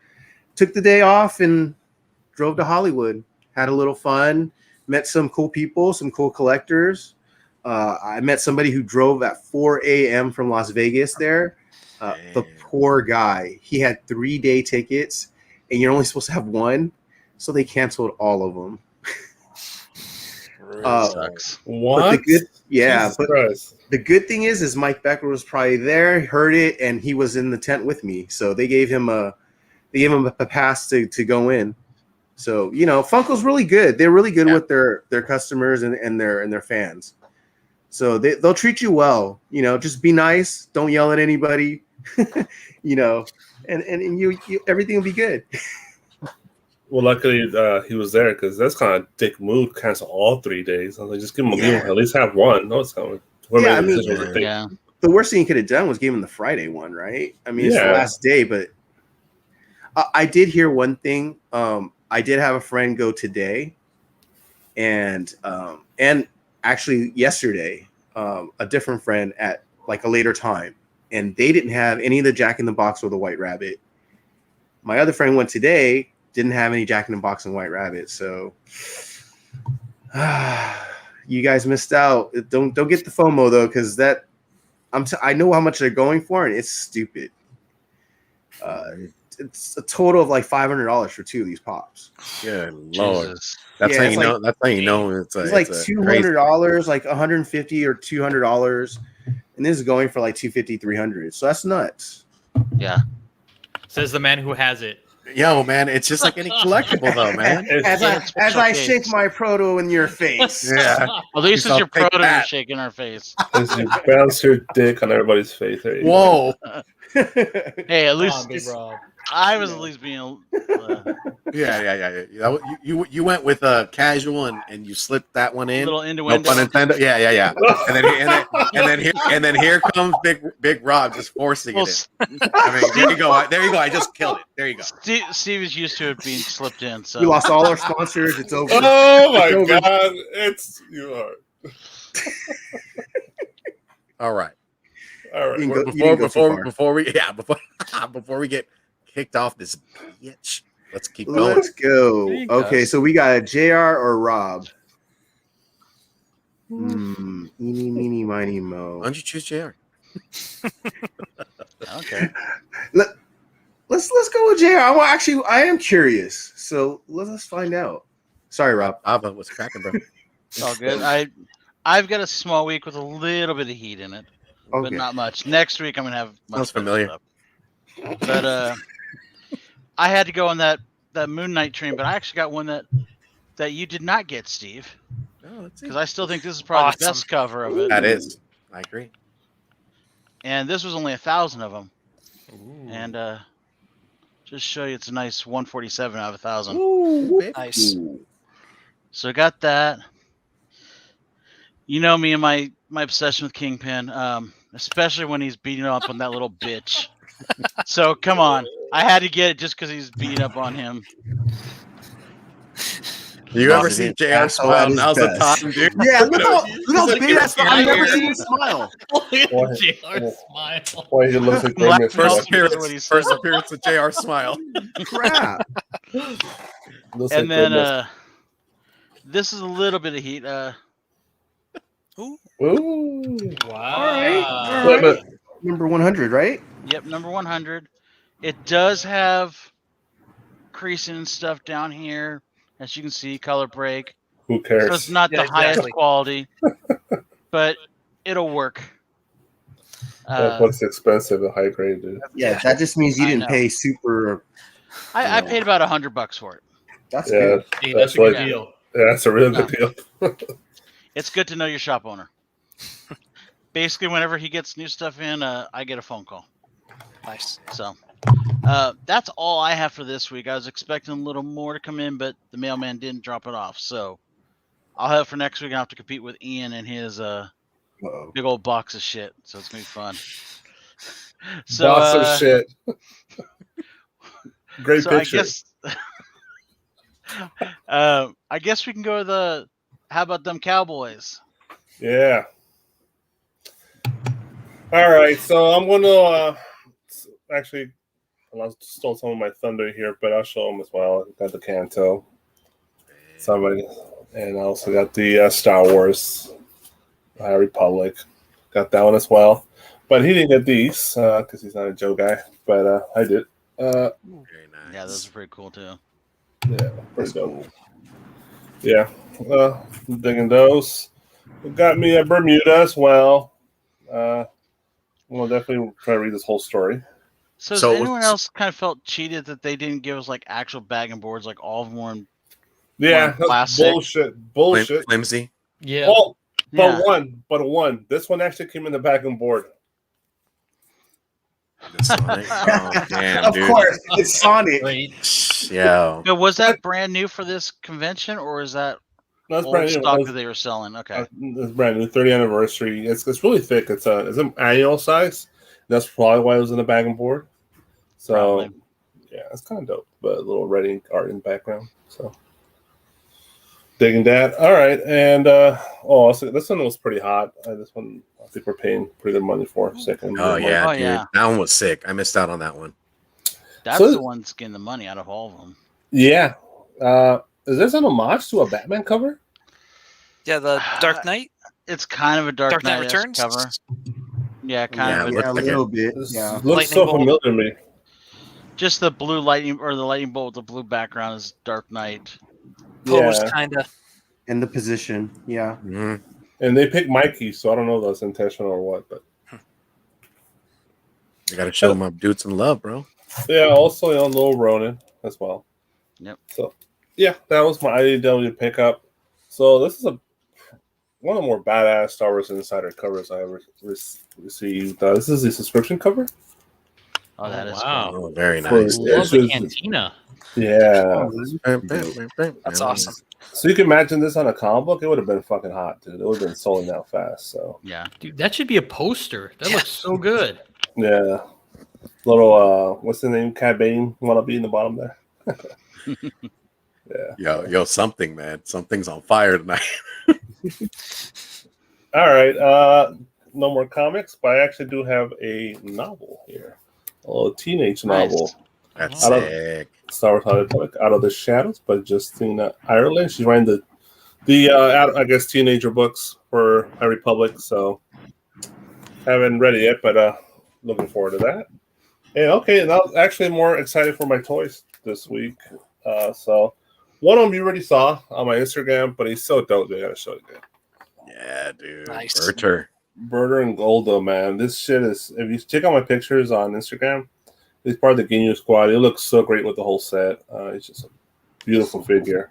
took the day off and drove to Hollywood, had a little fun, met some cool people, some cool collectors. I met somebody who drove at 4 a.m. from Las Vegas there. The poor guy, he had 3-day tickets and you're only supposed to have one. So they canceled all of them. Sucks. What? The good thing is Mike Becker was probably there, heard it, and he was in the tent with me. So they gave him a pass to go in. So Funko's really good. They're really good with their customers and their fans. So they'll treat you well. Just be nice. Don't yell at anybody. and you everything will be good. Well, luckily he was there, because that's kind of dick move. Cancel all 3 days. I was like, just give him at least have one. No, it's coming. The worst thing he could have done was give him the Friday one, right? I mean, it's the last day, but I did hear one thing. I did have a friend go today, and actually yesterday, a different friend at like a later time, and they didn't have any of the Jack in the Box or the White Rabbit. My other friend went today, didn't have any Jack in the Box and White Rabbit, so you guys missed out. Don't get the FOMO though, because I know how much they're going for, and it's stupid. It's a total of like $500 for 2 of these pops. Good Lord. Jesus. That's how you know. That's how you know it's like $200, like $150 or $200, and this is going for like $250, $300. So that's nuts. Yeah. Says the man who has it. Yo, man, it's just like any collectible, though, man. As I shake my proto in your face. Yeah. At least it's your Take proto that. you're shaking our face. As you bounce your dick on everybody's face. There you Whoa. Hey, at least Big Rob. I was at least being. Yeah. You went with a casual and you slipped that one in. Little No innuendo. pun intended. Yeah. And then here comes Big Rob just forcing Well, it in. I mean, there you go. I just killed it. There you go. Steve is used to it being slipped in. So We lost all our sponsors. It's over. Oh my God! You are. All right. All right. Before we get kicked off this bitch, let's keep going. Let's go. Okay, so we got JR or Rob. Eeny, meeny, miny, mo. Why don't you choose JR? okay. Let's go with JR. I am curious. So let's find out. Sorry, Rob. Ava, what's cracking, bro? It's all good. I've got a small week with a little bit of heat in it, but Okay. not much. Next week I'm gonna have much Sounds better familiar. stuff. But I had to go on that Moon Knight train, but I actually got one that you did not get, Steve, Oh, let's see. because I still think this is probably the best cover of it. That is. I agree. And this was only 1,000 of them. And just show you, it's a nice 147 out of 1,000. Ooh, baby. Nice. So I got that. You know me and my obsession with Kingpin, especially when he's beating up on that little bitch. So come on, I had to get it just because he's beating up on him. You ever see JR smile? Now's the time, dude. Yeah, look how big that smile. I've never seen him smile. JR smile. Why he looks like Black Grimace? Melt. First appearance with JR smile. Crap. Looks And like then Grimace. this is a little bit of heat. Ooh. Wow. All right. Number 100, right? Yep, number 100. It does have creasing and stuff down here, as you can see, color break. Who So cares? it's not the highest quality, but it'll work. That looks expensive and high grade, dude. Yeah, that just means you I didn't know. pay super. I paid about $100 for it. That's Yeah, good. Hey, that's that's a good like deal. Yeah, that's a really good deal. It's good to know your shop owner. Basically, whenever he gets new stuff in, I get a phone call. Nice. So that's all I have for this week. I was expecting a little more to come in, but the mailman didn't drop it off. So I'll have it for next week. I'll have to compete with Ian and his big old box of shit. So it's going to be fun. So, Box of shit. Great picture. I guess we can go to the how about them Cowboys? Yeah. All right, so I'm going to actually, I stole some of my thunder here, but I'll show them as well. I got the Canto, somebody, and I also got the Star Wars High Republic. Got that one as well, but he didn't get these because he's not a Joe guy, but I did. Very nice. Yeah, those are pretty cool too. Yeah, pretty dope. Yeah, digging those. Got me a Bermuda as well. We'll definitely try to read this whole story. So has anyone else kind of felt cheated that they didn't give us like actual bag and boards, like all of them were in Yeah, that's bullshit. Flimsy. Yeah. Oh, but Yeah. one. This one actually came in the bag and board. Sonic. Oh, damn, Of dude. course, it's Sonic. Great. Yeah. So was that brand new for this convention, or is that That's old brand new. stock that they were selling? Okay. It's brand new, 30th anniversary. It's really thick. It's an annual size. That's probably why it was in the bag and board. So Probably. yeah, it's kind of dope. But a little red ink art in the background. So digging that. All right, and so this one was pretty hot. This one I think we're paying pretty good money for. Second. Oh yeah, Oh, dude. yeah. That one was sick. I missed out on that one. That's So- the one that's getting the money out of all of them. Yeah. Is this an homage to a Batman cover? Yeah, the Dark Knight. It's kind of a Dark Knight Knight Returns cover. Yeah, kind Yeah, of. it looks Yeah, a like little bit. This Yeah. looks Lightning so bolt. familiar to me. Just the blue lightning or the lightning bolt with the blue background is Dark Knight. Pose Yeah. kind of. In the position. Yeah. Mhm. And they picked Mikey, so I don't know if that's intentional or what, but I gotta show my dude some love, bro. yeah, also on Lil Ronin as well. Yep. So yeah, that was my IDW pickup. So this is one of the more badass Star Wars Insider covers I ever received. This is the subscription cover. Oh, that is wow. cool. Oh, very For- nice. Yeah, Love it's the just- cantina. Yeah. That's awesome. So you can imagine this on a comic book, it would have been fucking hot, dude. It would have been sold out fast. So Yeah. Dude, that should be a poster. That looks so good. yeah. Little what's the name? Cad Bane wanna be in the bottom there. Yeah. Yo, something, man. Something's on fire tonight. All right. No more comics, but I actually do have a novel here. A little teenage novel. Nice. That's I don't- sick. Star Wars Out of the Shadows by Justina Ireland. She's writing the I guess teenager books for High Republic. So haven't read it yet, but looking forward to that. And okay, and I was actually more excited for my toys this week. So one of them you already saw on my Instagram, but he's so dope. I gotta show you. Yeah, dude. Nice. Berter. Berter and Goldo, man. This shit is, if you check out my pictures on Instagram, he's part of the Ginyu squad. He looks so great with the whole set. It's just a beautiful figure.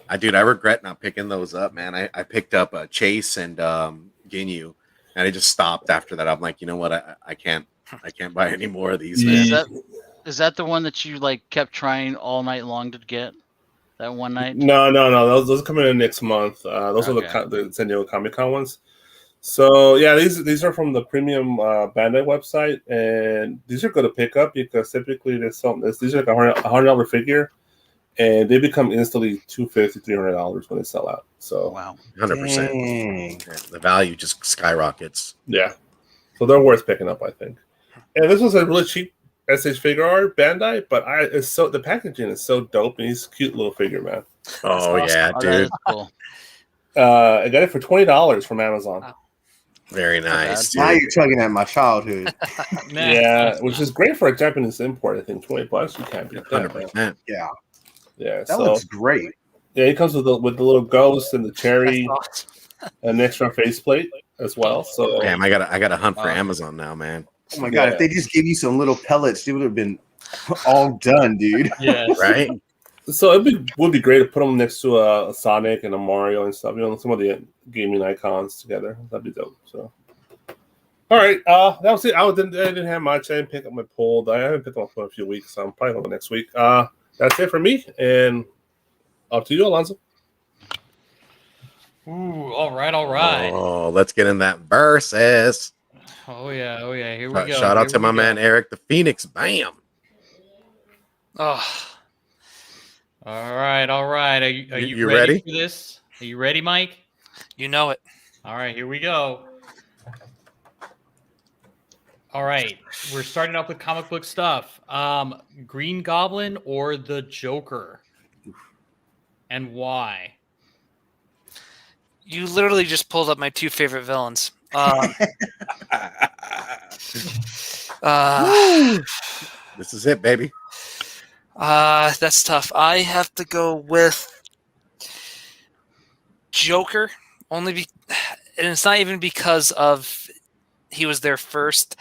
I regret not picking those up, man. I picked up Chase and Ginyu, and I just stopped after that. I'm like, you know what? I can't buy any more of these, man. Is that the one that you like kept trying all night long to get? That one night? No. Those are coming in next month. Those are the San Diego Comic Con ones. So yeah, these are from the premium Bandai website, and these are good to pick up because typically these are like $100 figure, and they become instantly $250, $300 when they sell out. So Wow. 100%. Dang. The value just skyrockets. yeah, so they're worth picking up, I think. And this was a really cheap SH figure art Bandai, but the packaging is so dope, and he's a cute little figure, man. Oh yeah, Oh, that dude. is cool. I got it for $20 from Amazon. Wow. Very nice. Now Dude. you're tugging at my childhood. Man, Yeah, which is great for a Japanese import. I think $20 you can't beat that. man. 100%. Yeah. Yeah, That so looks great. yeah, it comes with the little ghost and the cherry, That's awesome. an extra faceplate as well. So Damn, I gotta hunt for Amazon now, man. Oh my god, Yeah. if they just gave you some little pellets, they would have been all done, dude. yes. Right? So would be great to put them next to a Sonic and a Mario and stuff. Some of the gaming icons together. That'd be dope. So, all right, that was it. I didn't have much. I didn't pick up my poll. I haven't picked up for a few weeks, so I'm probably going next week. That's it for me, and up to you, Alonzo. Ooh, all right, all right. Oh, let's get in that versus. Oh yeah. Here we go. Shout out to my man Eric the Phoenix. Bam. Oh, All right. Are you ready for this? Are you ready, Mike? you know it. All right, here we go. All right, we're starting off with comic book stuff. Green Goblin or the Joker, and why? You literally just pulled up my two favorite villains. This is it, baby. That's tough. I have to go with Joker, and it's not even because of he was there first.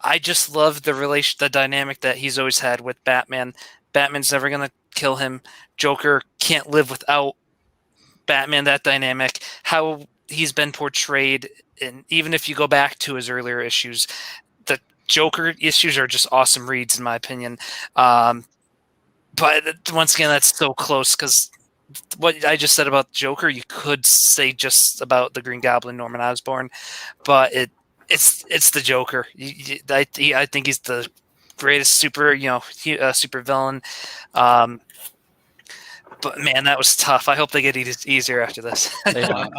I just love the dynamic that he's always had with Batman. Batman's never gonna kill him. Joker can't live without Batman. That dynamic, how he's been portrayed, and even if you go back to his earlier issues, the Joker issues are just awesome reads in my opinion. But once again, that's so close because what I just said about Joker, you could say just about the Green Goblin, Norman Osborn, but it's the Joker. I think he's the greatest super villain. But man, that was tough. I hope they get easier after this. I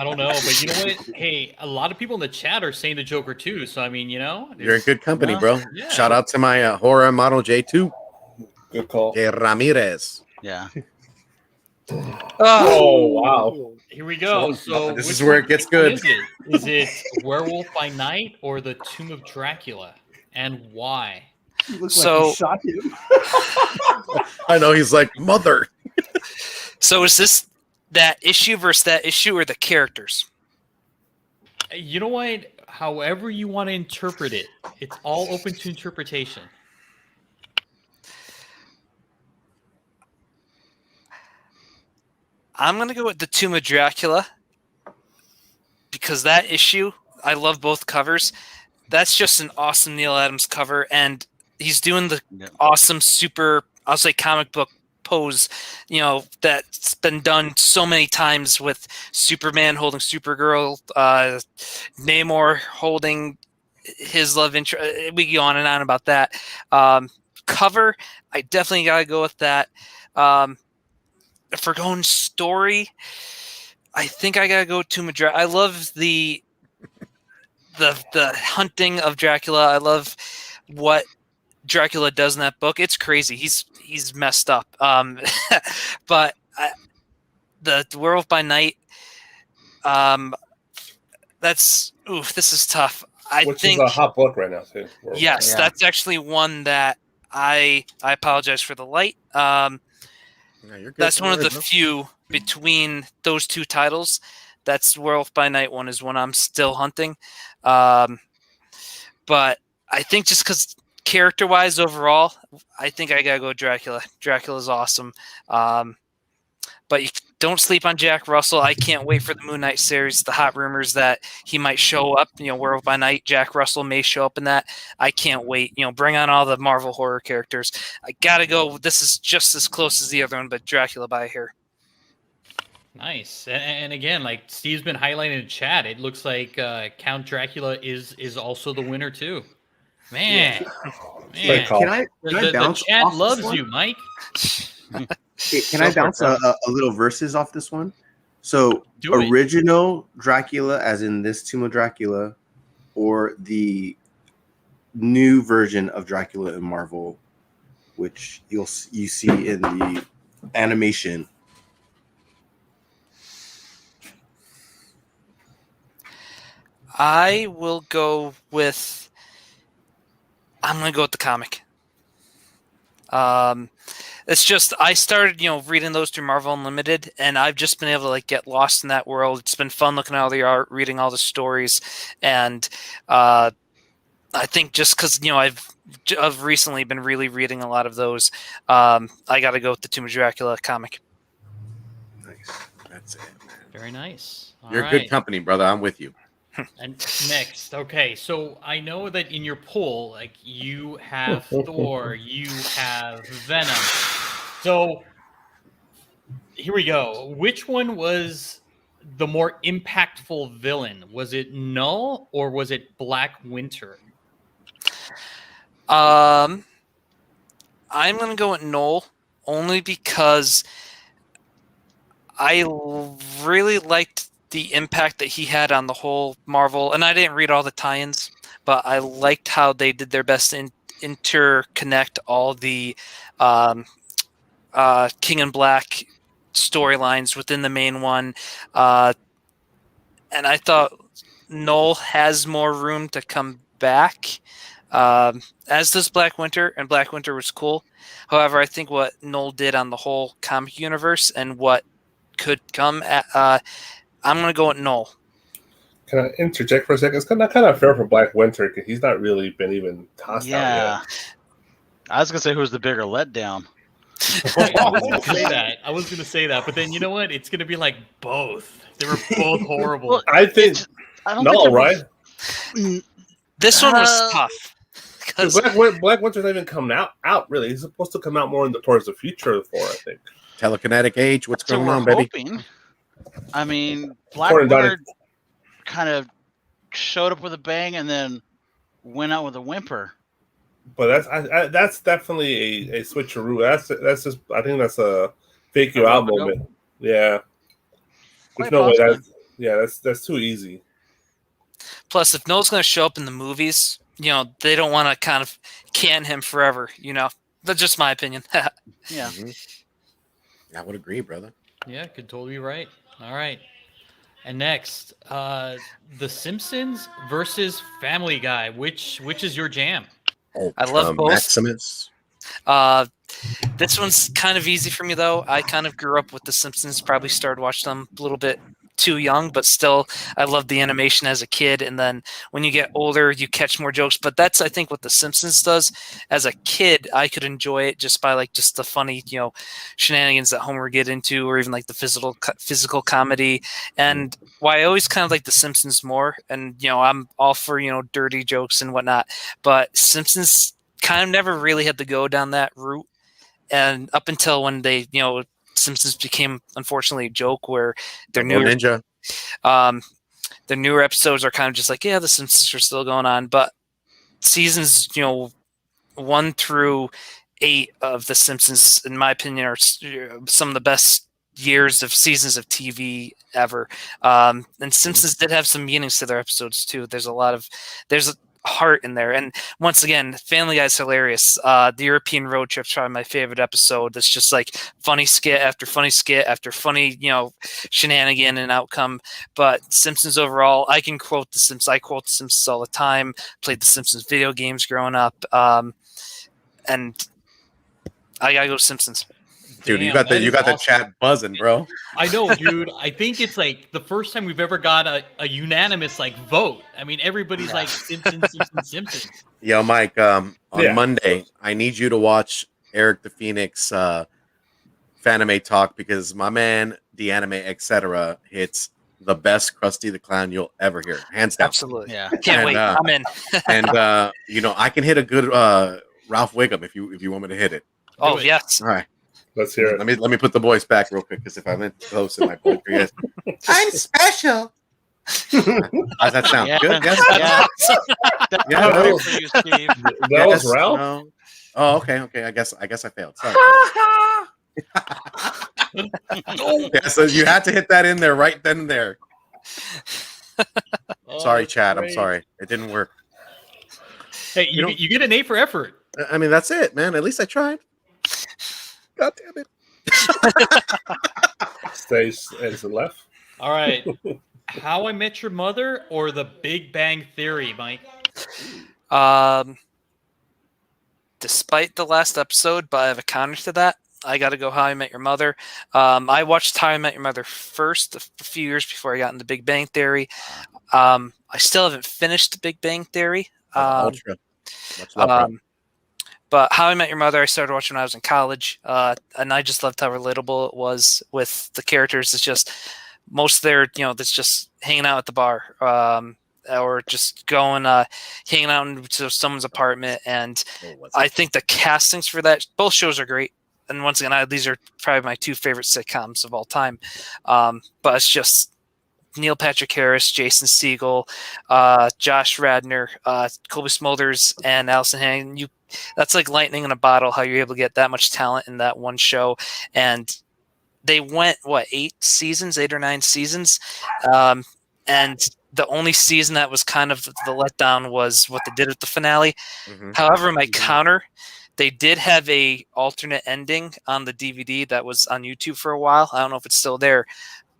don't know, but you know what? Hey, a lot of people in the chat are saying the Joker too. So I mean, you're in good company, bro. Yeah. Shout out to my horror model J2. Good call. J. Ramirez. Yeah. Oh wow! Here we go. So this is where it gets good. Is it Werewolf by Night or the Tomb of Dracula, and why? You look like you shot him. I know he's like mother. So is this that issue versus that issue, or the characters? You know what? However you want to interpret it, it's all open to interpretation. I'm going to go with the Tomb of Dracula because that issue, I love both covers. That's just an awesome Neil Adams cover, and he's doing the awesome super, I'll say comic book pose, that's been done so many times with Superman holding Supergirl, Namor holding his love interest. We go on and on about that. Cover, I definitely got to go with that. If we're going story, I think I gotta go to Madrid. I love the hunting of Dracula. I love what Dracula does in that book. It's crazy. He's messed up. But the Werewolf by Night. This is tough. Which is a hot book right now too. Yes, that's actually one that I apologize for the light. That's one of the few between those two titles. That's Werewolf by Night one is one I'm still hunting. But I think just because character-wise overall, I think I got to go Dracula. Dracula's awesome. But you don't sleep on Jack Russell. I can't wait for the Moon Knight series. The hot rumors that he might show up, Werewolf by Night, Jack Russell may show up in that. I can't wait. Bring on all the Marvel horror characters. I got to go. This is just as close as the other one, but Dracula by here. Nice. And again, like Steve's been highlighting in chat, it looks like Count Dracula is also the winner too. Man. Can I bounce the chat off loves this one? you, Mike. Can I bounce a little verses off this one? So Do it. original Dracula, as in this Tomb of Dracula, or the new version of Dracula in Marvel, which you see in the animation. I will go with. I'm going to go with the comic. It's just I started, reading those through Marvel Unlimited, and I've just been able to get lost in that world. It's been fun looking at all the art, reading all the stories, and I think just because I've recently been really reading a lot of those, I got to go with the Tomb of Dracula comic. Nice. That's it, man. Very nice. All You're right. good company, brother. I'm with you. And next, okay, so I know that in your poll, like you have Thor, you have Venom. So here we go. Which one was the more impactful villain? Was it Null or was it Black Winter? I'm gonna go with Noel only because I really liked the impact that he had on the whole Marvel, and I didn't read all the tie-ins, but I liked how they did their best to interconnect all the King and Black storylines within the main one, and I thought Noel has more room to come back, as does Black Winter, and Black Winter was cool. However, I think what Noel did on the whole comic universe and what could come at, I'm going to go with Noel. Can I interject for a second? It's kind of fair for Black Winter because he's not really been even tossed out Yeah. yet. I was gonna say who's the bigger letdown. I was going to say that. I was going to say that, but then you know what? It's going to be like both. They were both horrible. Well, I think I don't no, think they're right? both- This one was tough. 'Cause Black Winter's not even coming out really. He's supposed to come out more towards the future of Thor, I think. Telekinetic age. What's So going we're on, baby? hoping. I mean, Black According to Winter kind of showed up with a bang and then went out with a whimper. But that's definitely a switcheroo. That's just I think that's a fake you out moment. Yeah. There's Quite no way possibly. that's too easy. Plus, if Noel's going to show up in the movies, they don't want to kind of can him forever. That's just my opinion. Yeah. Mhm. I would agree, brother. Yeah, could totally be right. All right. And next, The Simpsons versus Family Guy. Which is your jam? I love both. Maximus. This one's kind of easy for me, though. I kind of grew up with The Simpsons, probably started watching them a little bit too young, but still, I loved the animation as a kid. And then when you get older, you catch more jokes. But that's, I think, what The Simpsons does. As a kid, I could enjoy it just by just the funny, shenanigans that Homer get into, or even like the physical comedy. And why I always kind of like The Simpsons more. And I'm all for dirty jokes and whatnot, but Simpsons kind of never really had to go down that route. And up until when they, Simpsons became unfortunately a joke where their Turbo Ninja. their newer episodes are kind of just like, yeah, the Simpsons are still going on, but seasons 1 through 8 of the Simpsons, in my opinion, are some of the best years of seasons of TV ever. And Simpsons did have some meanings to their episodes too. There's a heart in there, and once again, Family Guy's hilarious. The European road trip's probably my favorite episode. That's just like funny skit after funny skit after funny shenanigan and outcome. But Simpsons overall, I can quote the Simpsons. I quote the Simpsons all the time. Played the Simpsons video games growing up, and I gotta go Simpsons. Dude, you Damn, got the that is awesome. chat buzzing, bro. I know, dude. I think it's like the first time we've ever got a unanimous vote. I mean, everybody's like Simpsons, Simpsons, Simpsons. Yo, Mike, on Yeah. Monday, I need you to watch Eric the Phoenix Fanime Talk because my man, the anime, etc., hits the best Krusty the Clown you'll ever hear. Hands down. Absolutely. Yeah. Can't And, wait. I'm in. And I can hit a good Ralph Wiggum if you want me to hit it. Oh it. yes. All right. Let's hear it. Let me put the voice back real quick because if I'm in close, it might butcher it. I'm special. How's that sound? Yeah. Good. Yes. Yeah. That's Yeah, perfect that for you, Steve. That was Yes, Ralph? no. Oh, okay. I guess I failed. Sorry. Yeah, so you had to hit that in there right then and there. Oh, Sorry, that's Chad. I'm great. sorry. It didn't work. Hey, You you get an A for effort. I mean, that's it, man. At least I tried. God damn it. Stays as the left. All right. How I Met Your Mother or The Big Bang Theory, Mike? Despite the last episode, but I have a counter to that. I got to go How I Met Your Mother. I watched How I Met Your Mother first a few years before I got into Big Bang Theory. I still haven't finished The Big Bang Theory. Ultra. Much love, bro. But How I Met Your Mother, I started watching when I was in college, and I just loved how relatable it was with the characters. It's just most of their, that's just hanging out at the bar, or just going, hanging out into someone's apartment. And I think the castings for that, both shows are great. And once again, these are probably my two favorite sitcoms of all time. But it's just Neil Patrick Harris, Jason Segel, Josh Radnor, Colby Smulders, and Allison Hannigan. That's like lightning in a bottle, how you're able to get that much talent in that one show. And they went, 8 or 9 seasons? And the only season that was kind of the letdown was what they did at the finale. Mm-hmm. However, my counter, they did have a alternate ending on the DVD that was on YouTube for a while. I don't know if it's still there,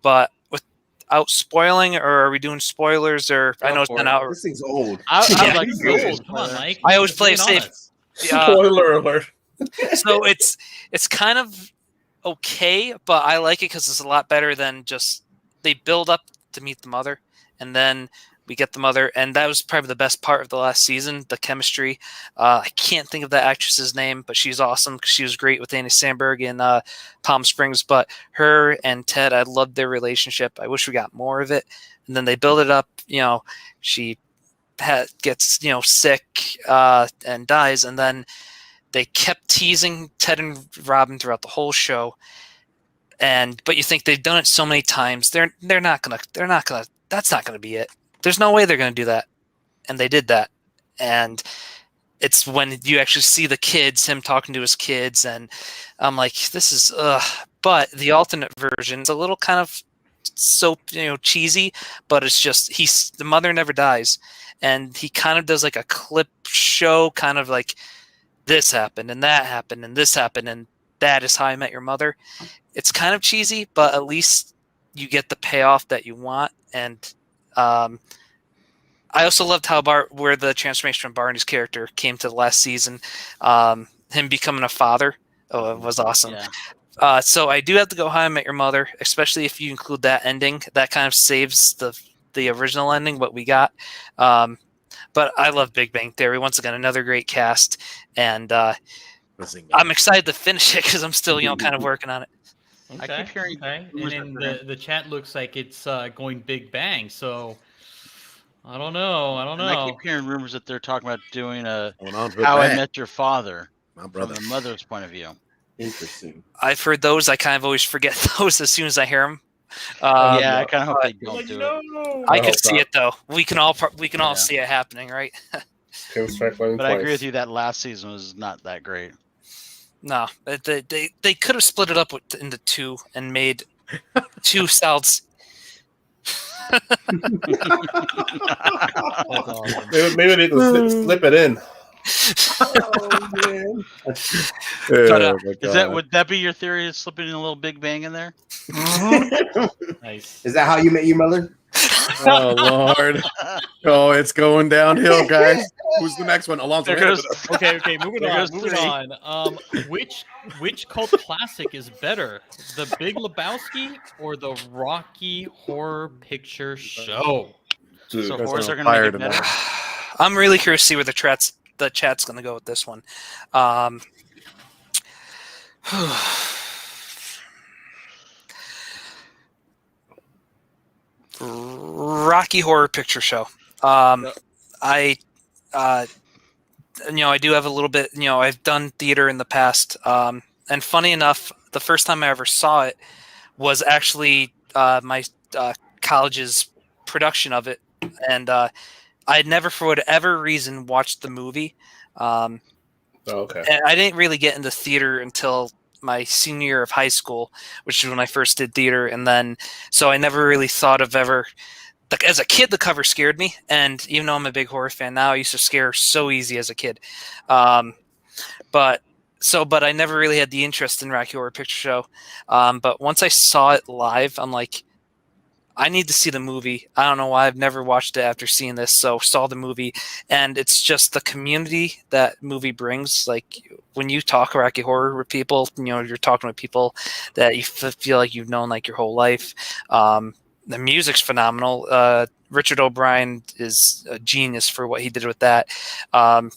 but without spoiling, or are we doing spoilers? Or I know it's been out. This thing's old. I like old. Come on, Mike. I always play it safe. Spoiler alert. So it's kind of okay, but I like it because it's a lot better than just they build up to meet the mother, and then we get the mother, and that was probably the best part of the last season, the chemistry. I can't think of the actress's name, but she's awesome because she was great with Andy Samberg in Palm Springs. But her and Ted, I loved their relationship. I wish we got more of it. And then they build it up. She gets sick and dies, and then they kept teasing Ted and Robin throughout the whole show. But you think they've done it so many times, they're not gonna. That's not gonna be it. There's no way they're going to do that. And they did that. And it's when you actually see the kids, him talking to his kids, and I'm like, this is, But the alternate version is a little kind of soap, cheesy, but it's just, the mother never dies. And he kind of does like a clip show, kind of like this happened, and that happened, and this happened, and that is How I Met Your Mother. It's kind of cheesy, but at least you get the payoff that you want. And, I also loved how where the transformation from Barney's character came to the last season, him becoming a father. Oh, it was awesome. Yeah. So I do have to go How I Met Your Mother, especially if you include that ending. That kind of saves the original ending, what we got. But I love Big Bang Theory. Once again, another great cast, and I'm excited to finish it because I'm still, kind of working on it. Okay. I keep hearing, and then the chat looks like it's going Big Bang. So I don't know. And I keep hearing rumors that they're talking about doing How I Met Your Father, my brother, from the mother's point of view. Interesting. I've heard those. I kind of always forget those as soon as I hear them. I kind of hope they don't do it. I could see it though. We can all see it happening, right? But I agree with you. That last season was not that great. No, they could have split it up into 2 and made 2 styles. Awesome. Maybe they can slip it in. Oh man! But, would that be your theory? Of slipping in a little Big Bang in there? Nice. Is that How You Met Your Mother? Oh Lord! Oh, it's going downhill, guys. Who's the next one? Alonso. Okay. Moving on. Which cult classic is better, The Big Lebowski or the Rocky Horror Picture Show? Dude, so horrors are going to make it better. I'm really curious to see where the chat's going to go with this one. Rocky Horror Picture Show. I do have a little bit. I've done theater in the past, and funny enough, the first time I ever saw it was actually my college's production of it, and I had never, for whatever reason, watched the movie. Okay. And I didn't really get into theater until my senior year of high school, which is when I first did theater, and then so I never really thought of ever. As a kid, the cover scared me, and even though I'm a big horror fan now, I used to scare so easy as a kid. But I never really had the interest in Rocky Horror Picture Show. But once I saw it live, I'm like, I need to see the movie. I don't know why I've never watched it after seeing this. So saw the movie, and it's just the community that movie brings. Like when you talk Rocky Horror with people, you're talking with people that you feel like you've known like your whole life. The music's phenomenal. Richard O'Brien is a genius for what he did with that. And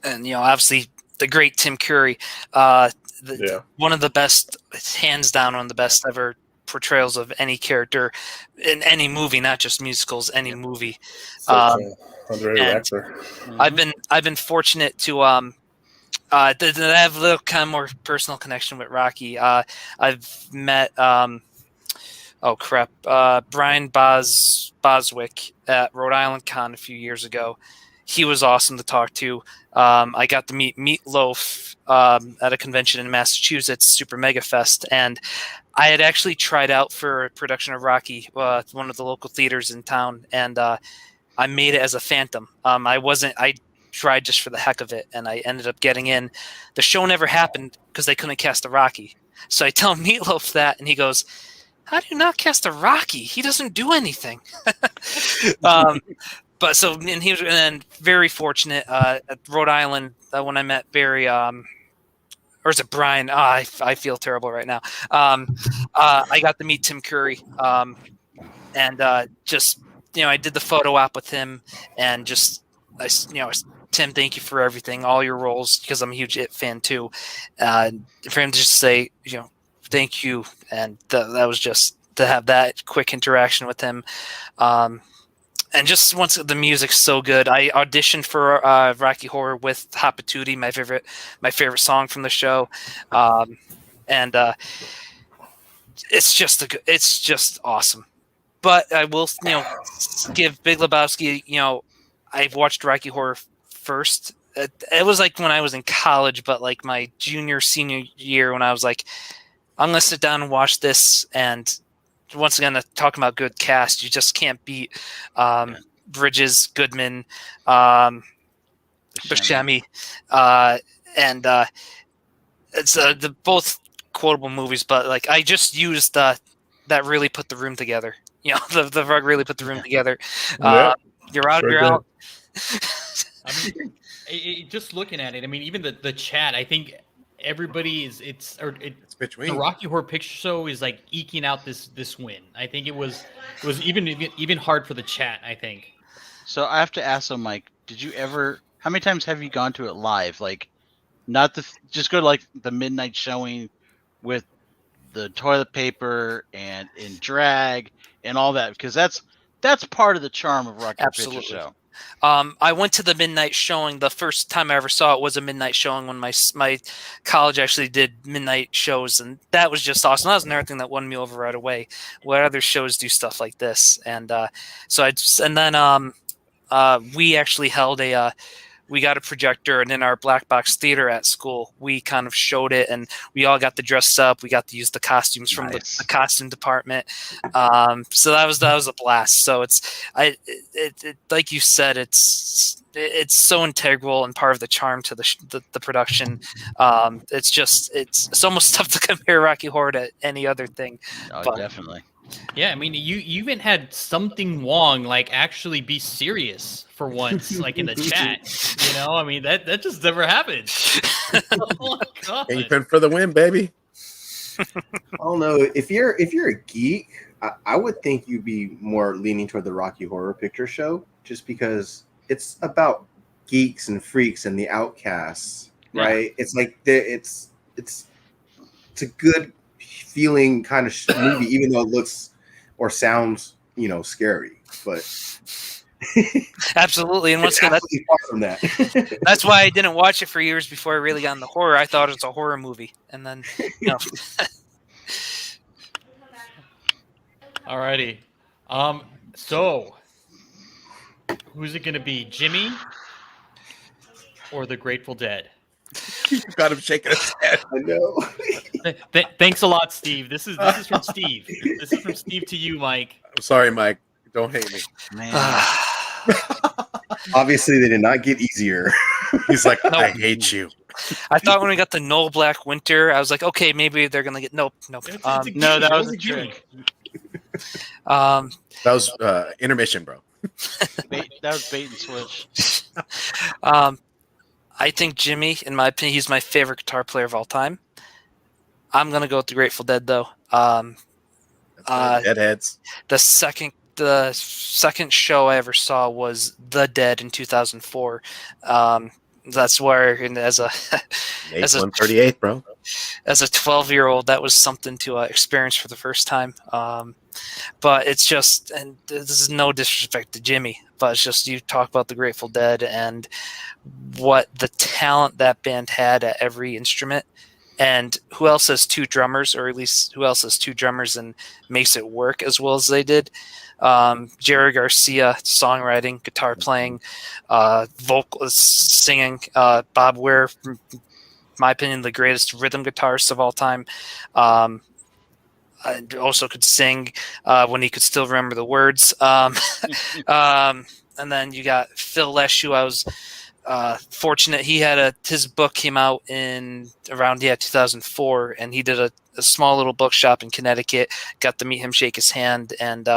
obviously the great Tim Curry, one of the best, hands down, one of the best ever portrayals of any character in any movie, not just musicals, any movie. Underrated actor. I've been fortunate to I have a little kind of more personal connection with Rocky. I've met Brian Boswick at Rhode Island Con a few years ago. He was awesome to talk to. I got to meet Meatloaf at a convention in Massachusetts, Super Mega Fest, and I had actually tried out for a production of Rocky, one of the local theaters in town, and I made it as a phantom. I tried just for the heck of it, and I ended up getting in. The show never happened because they couldn't cast a Rocky. So I tell Meatloaf that, and he goes, "How do you not cast a Rocky? He doesn't do anything." And he was, and then very fortunate at Rhode Island when I met Barry, or is it Brian? I feel terrible right now. I got to meet Tim Curry, and I did the photo op with him, and Tim, thank you for everything, all your roles, because I'm a huge It fan too. For him to just say, thank you, and that was just to have that quick interaction with him. And just once the music's so good, I auditioned for Rocky Horror with Hapatootie, my favorite song from the show, and it's just awesome. But I will, give Big Lebowski. I've watched Rocky Horror first. It was like when I was in college, but like my senior year, when I was like, I'm gonna sit down and watch this. And once again, talking about good cast, you just can't beat Bridges, Goodman, Buscemi, and it's the both quotable movies. But like I just used that really put the room together. The rug really put the room together. You're out. You're out. I mean, just looking at it, I mean, even the chat, I think everybody it's between the Rocky Horror Picture Show is like eking out this win. I think it was even hard for the chat, I think. So I have to ask them, Mike, how many times have you gone to it live? Like, just go to like the midnight showing with the toilet paper and in drag and all that, because that's part of the charm of Rocky Horror Picture Show. I went to the midnight showing. The first time I ever saw it was a midnight showing when my college actually did midnight shows, and that was just awesome. That was another thing that won me over right away. What other shows do stuff like this? And we actually held we got a projector, and in our black box theater at school, we kind of showed it, and we all got to dress up. We got to use the costumes from the costume department. So that was a blast. So it's like you said, it's so integral and part of the charm to the production. It's almost tough to compare Rocky Horror to any other thing. Oh, definitely. Yeah, I mean, you even had Something Wong like actually be serious for once, like in the chat. I mean that just never happened. Oh my God. Kingpin for the win, baby. I don't know, if you're a geek, I would think you'd be more leaning toward the Rocky Horror Picture Show, just because it's about geeks and freaks and the outcasts, right? It's like it's a good feeling kind of movie, even though it looks or sounds, scary, but absolutely. And once again, that's far from that. That's why I didn't watch it for years before I really got into horror. I thought it was a horror movie, and then Alrighty, so who's it gonna be, Jimmy or the Grateful Dead? You got him shaking his head. I know. Thanks a lot, Steve. This is from Steve. This is from Steve to you, Mike. I'm sorry, Mike. Don't hate me. Man. Obviously, they did not get easier. He's like, I hate you. I thought when we got the No Black Winter, I was like, okay, maybe they're gonna get nope. No, that was a trick. That was intermission, bro. That was bait and switch. I think Jimmy, in my opinion, he's my favorite guitar player of all time. I'm gonna go with the Grateful Dead, though. Deadheads. The second show I ever saw was The Dead in 2004. That's where, and as a 138, bro. as a 12-year-old, that was something to experience for the first time. But it's just, and this is no disrespect to Jimmy, but it's just, you talk about the Grateful Dead and what the talent that band had at every instrument. And who else has two drummers, or at least who else has two drummers and makes it work as well as they did? Jerry Garcia, songwriting, guitar playing, vocal singing. Bob Weir, in my opinion, the greatest rhythm guitarist of all time. Also could sing when he could still remember the words. And then you got Phil Lesh, who I was fortunate. He had his book came out in around 2004, and he did a small little bookshop in Connecticut. Got to meet him, shake his hand, and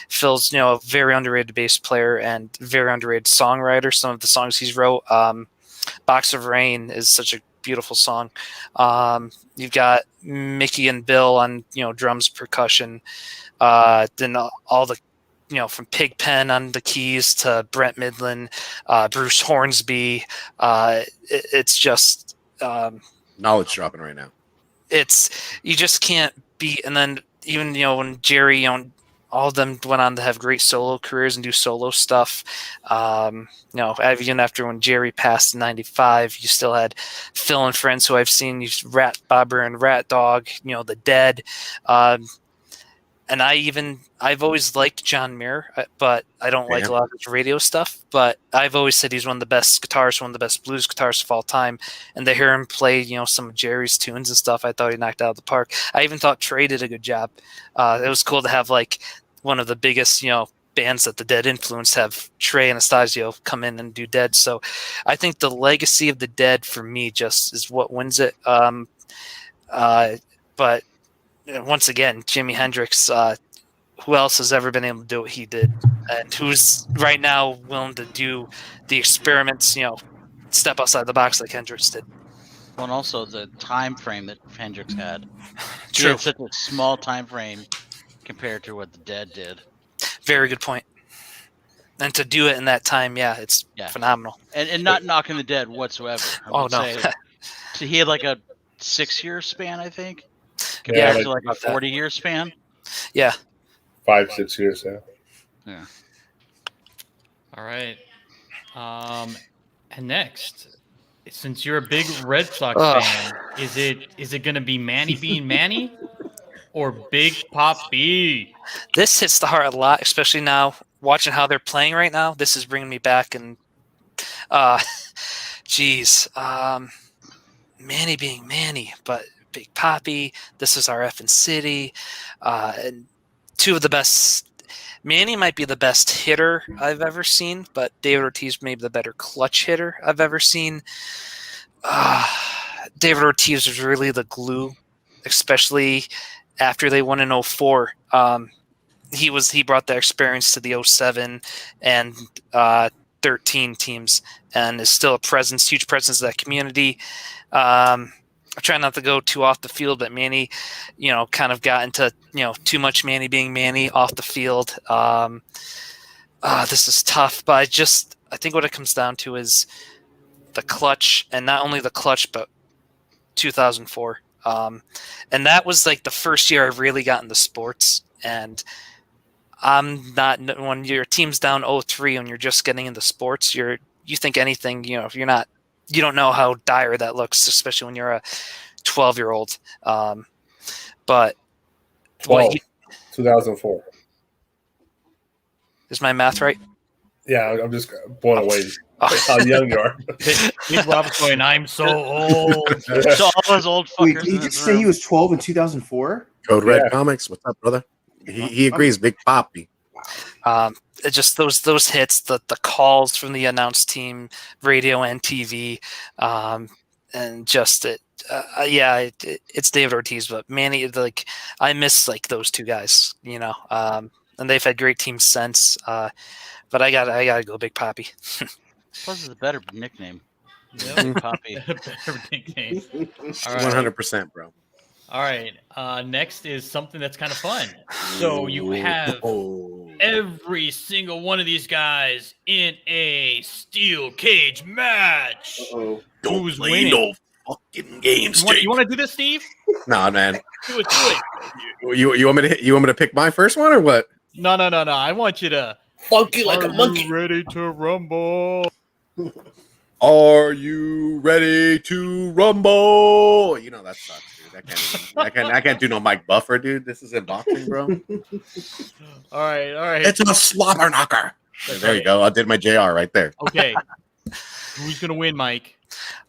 Phil's a very underrated bass player and very underrated songwriter. Some of the songs he's wrote, "Box of Rain" is such a beautiful song. You've got Mickey and Bill on drums, percussion, then all the from Pigpen on the keys to Brent Midland, Bruce Hornsby. It's just Knowledge dropping right now. You just can't beat. And then even when Jerry, all of them went on to have great solo careers and do solo stuff. Even after when Jerry passed in '95, you still had Phil and friends who I've seen. Rat Bobber and Rat Dog. The Dead. And I've always liked John Mayer, but I don't like a lot of his radio stuff. But I've always said he's one of the best guitarists, one of the best blues guitarists of all time. And to hear him play, some of Jerry's tunes and stuff, I thought he knocked it out of the park. I even thought Trey did a good job. It was cool to have one of the biggest, bands that the Dead influenced have Trey Anastasio come in and do Dead. So I think the legacy of the Dead for me just is what wins it. But once again, Jimi Hendrix, who else has ever been able to do what he did, and who's right now willing to do the experiments, step outside the box like Hendrix did. Well, and also the time frame that Hendrix had. He True. had such a small time frame compared to what the Dead did. Very good point. And to do it in that time, it's phenomenal. And not knocking the Dead whatsoever. I would say. So he had like a 6-year span, I think. Compared to like a 40-year span. Yeah. 5-6 years. Yeah. All right. And next, since you're a big Red Sox fan, is it going to be Manny being Manny or Big Papi? This hits the heart a lot, especially now watching how they're playing right now. This is bringing me back, and Manny being Manny, but Big Papi, this is our effing city, and two of the best. Manny might be the best hitter I've ever seen, but David Ortiz may be the better clutch hitter I've ever seen. David Ortiz was really the glue, especially after they won in 04. He brought that experience to the 07 and 13 teams, and is still a presence, huge presence of that community. I try not to go too off the field, but Manny, kind of got into, too much Manny being Manny off the field. This is tough, but I think what it comes down to is the clutch, and not only the clutch, but 2004. And that was like the first year I've really gotten the sports, and I'm not, when your team's down 0-3 and you're just getting into sports, you think anything, if you're not, you don't know how dire that looks, especially when you're a 12-year-old. But 2004. Is my math right? Yeah, I'm just blown away how young you are. Big Rob's going, I'm so old. So all those old fuckers. Wait, did you just say he was 12 in 2004? Code Red Comics. What's up, brother? He agrees. Big Papi. It just those hits, the calls from the announce team, radio and TV, and just it's David Ortiz, but Manny, I miss those two guys, and they've had great teams since. But I gotta go Big Papi. Plus, it's a better nickname. Yep. Big Papi. Better nickname. All right. 100%, bro. All right. Next is something that's kind of fun. So you have Oh. every single one of these guys in a steel cage match. Uh-oh. Don't Who's play winning? no fucking games, Jake. You want to do this, Steve? Nah, man. Do it. You want me to pick my first one or what? No. I want you to. Funky like a Are monkey. you ready to rumble? Are you ready to rumble? You know that sucks, dude. I can't do no Mike Buffer, dude. This isn't boxing, bro. All right. It's a slobber knocker. That's There you right. go. I did my JR right there. Okay. Who's gonna win, Mike?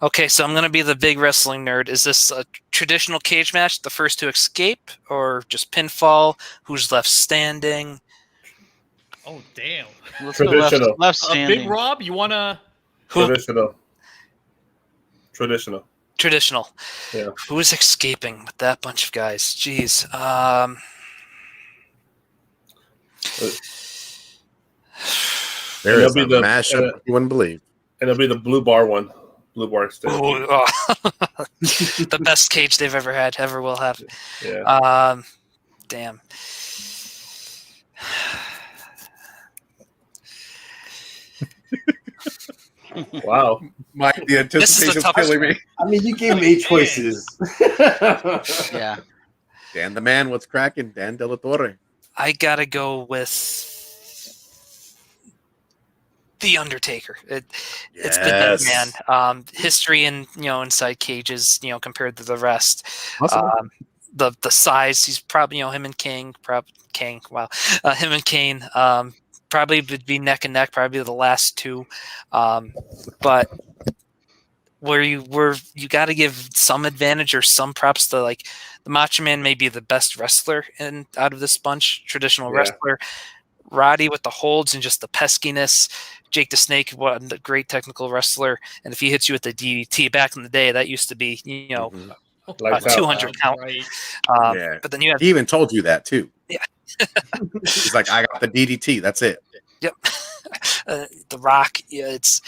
Okay, so I'm going to be the big wrestling nerd. Is this a traditional cage match, the first to escape, or just pinfall? Who's left standing? Oh, damn. Let's go Traditional. left standing. Big Rob, you wanna? Who? Traditional. Traditional. Yeah. Who's escaping with that bunch of guys? Jeez. There And is it'll a be the- mashup you wouldn't believe. And it'll be the blue bar one. Blue bar stage. Ooh, the best cage they've ever had, ever will have. Yeah. Damn. Wow. Mike, the This is the anticipation's toughest killing me. I mean, you gave me 8 choices. Yeah. Dan the Man, what's cracking? Dan De La Torre. I gotta go with The Undertaker. It's been that man. History and inside cages, compared to the rest. Awesome. The size, he's probably him and King, him and Kane, probably would be neck and neck, probably the last two. But where you got to give some advantage or some props to, like, the Macho Man may be the best wrestler out of this bunch, traditional wrestler. Roddy with the holds and just the peskiness. Jake the Snake, what a great technical wrestler. And if he hits you with the DDT back in the day, that used to be, Like 200 count. Right. Yeah. But then you have He even told you that too. Yeah. He's like, I got the DDT. That's it. Yep. The Rock, it's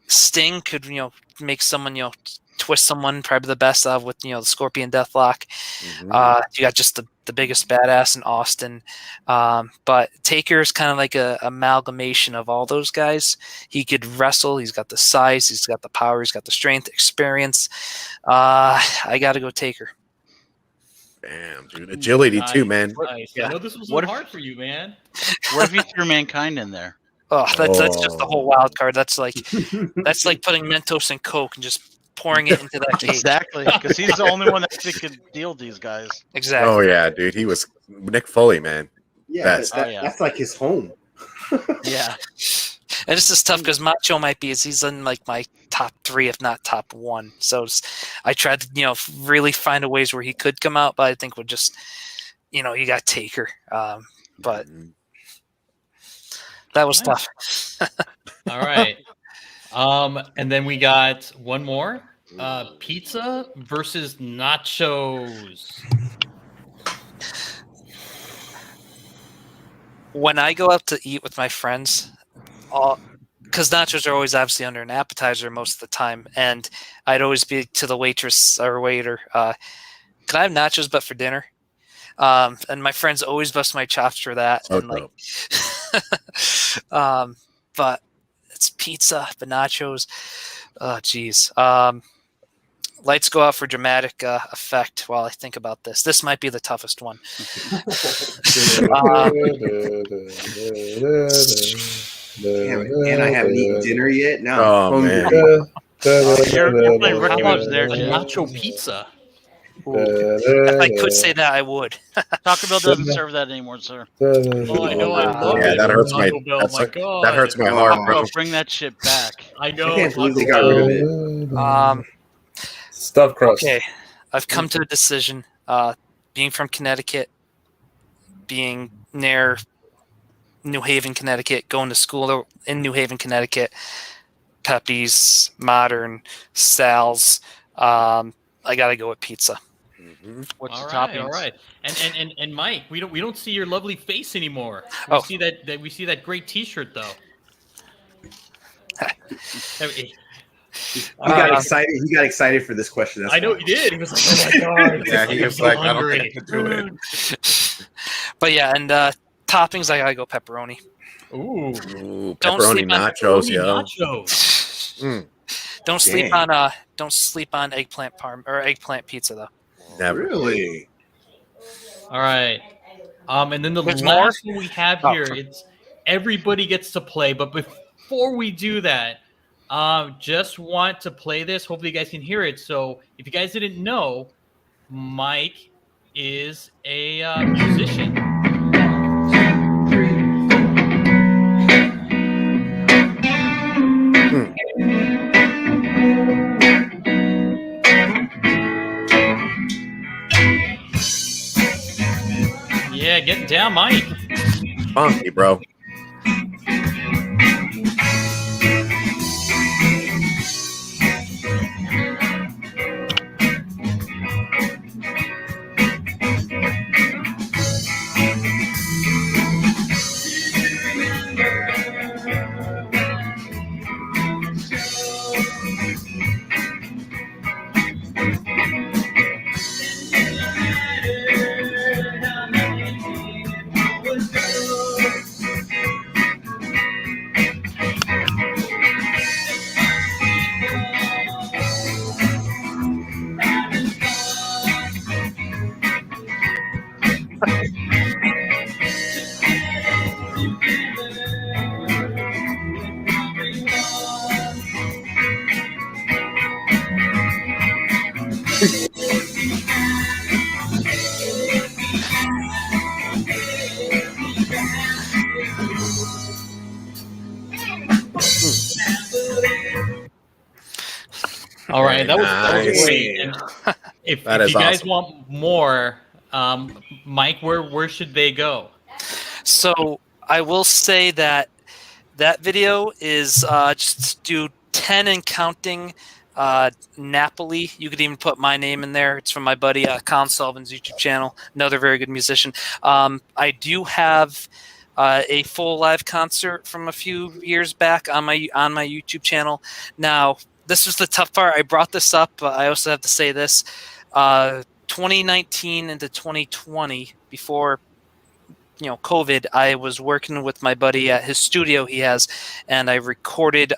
Sting could make someone twist someone, probably the best of with the Scorpion Deathlock. You got just the biggest badass in Austin, but Taker is kind of like a amalgamation of all those guys. He could wrestle. He's got the size. He's got the power. He's got the strength, experience. I got to go Taker. Damn, dude. Agility too, man. Nice. Yeah. I know this was What if- hard for you, man. What if you threw Mankind in there? Oh, that's just the whole wild card. That's like putting Mentos and Coke and just pouring it into that cage. Exactly, because he's the only one that could deal with these guys. Exactly. Oh yeah, dude. He was Nick Foley, man. Yeah, Best. that's like his home. Yeah. And this is tough because Macho might be, he's in like my top 3, if not top 1. So I tried to, really find a ways where he could come out, but I think we'll just, you got Taker. But that was tough. All right. And then we got one more. Pizza versus nachos. When I go out to eat with my friends, because nachos are always obviously under an appetizer most of the time, and I'd always be to the waitress or waiter, can I have nachos but for dinner? And my friends always bust my chops for that. So And but it's pizza, but nachos. Oh, geez. Lights go out for dramatic effect while I think about this. This might be the toughest one. Damn it, and I haven't eaten dinner yet. Now Oh, I'm man. hungry. You're playing Ricky How Moves about there, a too. nacho pizza? If I could say that, I would. Taco Bell doesn't serve that anymore, sir. Oh, I know. I love Yeah, it. that hurts my. Taco Bell, That God. hurts my Oh, heart, Bro, bro. bring that shit back. I know. I can't believe they Taco got rid Bell. of it. Stuffed crust. Okay, I've come to a decision. Being from Connecticut, being near New Haven, Connecticut, going to school in New Haven, Connecticut, Pepe's, Modern, Sal's. I got to go with pizza. What's All the right, toppings? all right. And Mike, we don't see your lovely face anymore. Oh. We see that great T-shirt though. He got excited. He got excited for this question. That's I know why. he did. He was like, "Oh my god!" Yeah, he was like, I don't think I can do it. But yeah, and toppings, I gotta go pepperoni. Ooh, Ooh, Don't pepperoni sleep on nachos, pepperoni yo. nachos. Don't sleep Dang. on eggplant parm or eggplant pizza though. Never. Really? All right. And then the There's last one we have Oh. here, it's everybody gets to play. But before we do that, just want to play this. Hopefully, you guys can hear it. So, if you guys didn't know, Mike is a musician. Yeah, get down, Mike. Funky, bro. All right, that was Nice. great. And if That you is guys awesome. want more, Mike, where should they go? So I will say that video is just do 10 and counting. Napoli. You could even put my name in there. It's from my buddy Colin Sullivan's YouTube channel. Another very good musician. I do have a full live concert from a few years back on my YouTube channel. Now, this was the tough part. I brought this up, but I also have to say this. 2019 into 2020, before COVID, I was working with my buddy at his studio he has, and I recorded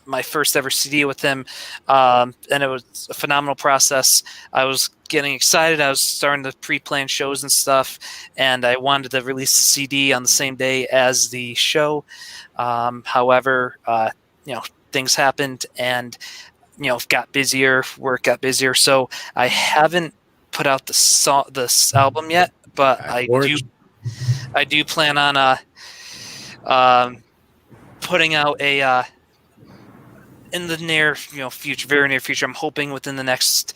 my first ever CD with him, and it was a phenomenal process. I was getting excited. I was starting to pre-plan shows and stuff, and I wanted to release the CD on the same day as the show. However, things happened, and got busier. Work got busier, so I haven't put out this album yet. But I do plan on putting out a in the near future, very near future. I'm hoping within the next,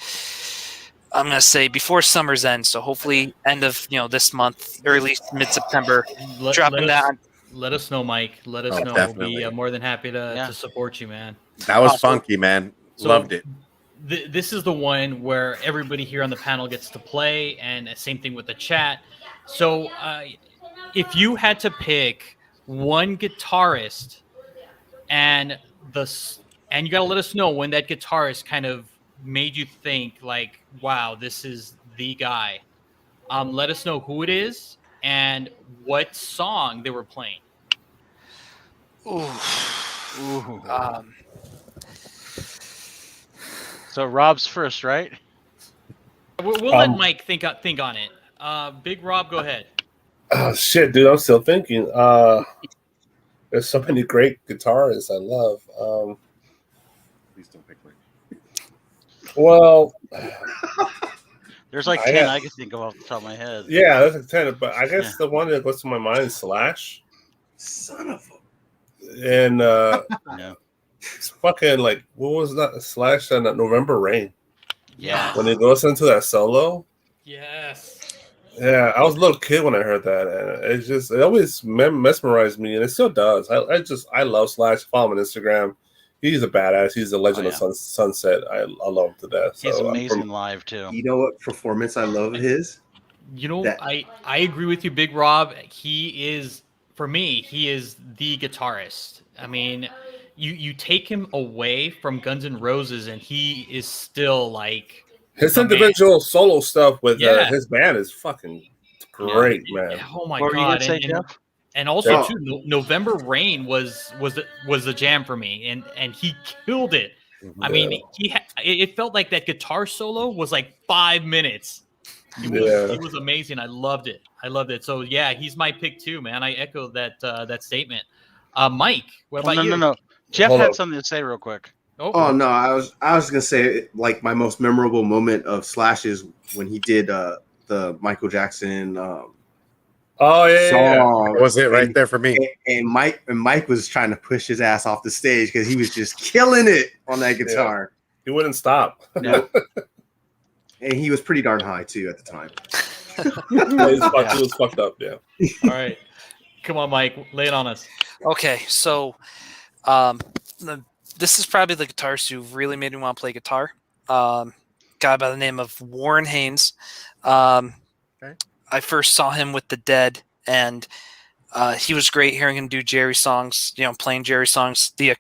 I'm gonna say before summer's end. So hopefully end of this month, early mid-September, dropping that. Let us know, Mike. Let us know. Definitely. We'll be more than happy to support you, man. That was funky, man. Loved it. This is the one where everybody here on the panel gets to play, and same thing with the chat. So if you had to pick one guitarist, and you got to let us know when that guitarist kind of made you think like, wow, this is the guy. Let us know who it is and what song they were playing. Ooh. So Rob's first, right? We'll let Mike think on it. Big Rob, go ahead. Oh shit, dude! I'm still thinking. There's so many great guitarists I love. Please don't pick Mike. Well, There's like 10 I can think of off the top of my head. yeah, that's like 10. But I guess the one that goes to my mind is Slash. Son of a. And Yeah. it's fucking like, what was that? Slash and November Rain. Yeah. When it goes into that solo. Yes. Yeah, I was a little kid when I heard that, and it always mesmerized me, and it still does. I love Slash. Follow him on Instagram. He's a badass. He's a legend of Sunset. I love him to death. So He's amazing live too. You know what performance I love of his? I agree with you, Big Rob. He is, for me, he is the guitarist. I mean, you take him away from Guns N' Roses, and he is still like His the man. individual solo stuff with Yeah. his band is fucking great, man. Oh my What were you gonna god! say, Jeff? And also Yeah. too, November Rain was the jam for me, and he killed it. I mean, it felt like that guitar solo was like 5 minutes. It was amazing. I loved it. So yeah, he's my pick too, man. I echo that statement. Mike, what about you? No. Jeff Hold had on. something to say real quick. Oh no, I was gonna say like my most memorable moment of Slash is when he did the Michael Jackson song. That was it right there for me. And Mike was trying to push his ass off the stage because he was just killing it on that guitar. He wouldn't stop. Yeah. And he was pretty darn high too at the time. He was fucked up. Yeah. All right, come on, Mike, lay it on us. Okay, so this is probably the guitarist who really made me want to play guitar. Guy by the name of Warren Haynes. I first saw him with The Dead, and he was great hearing him do Jerry songs, playing Jerry songs. The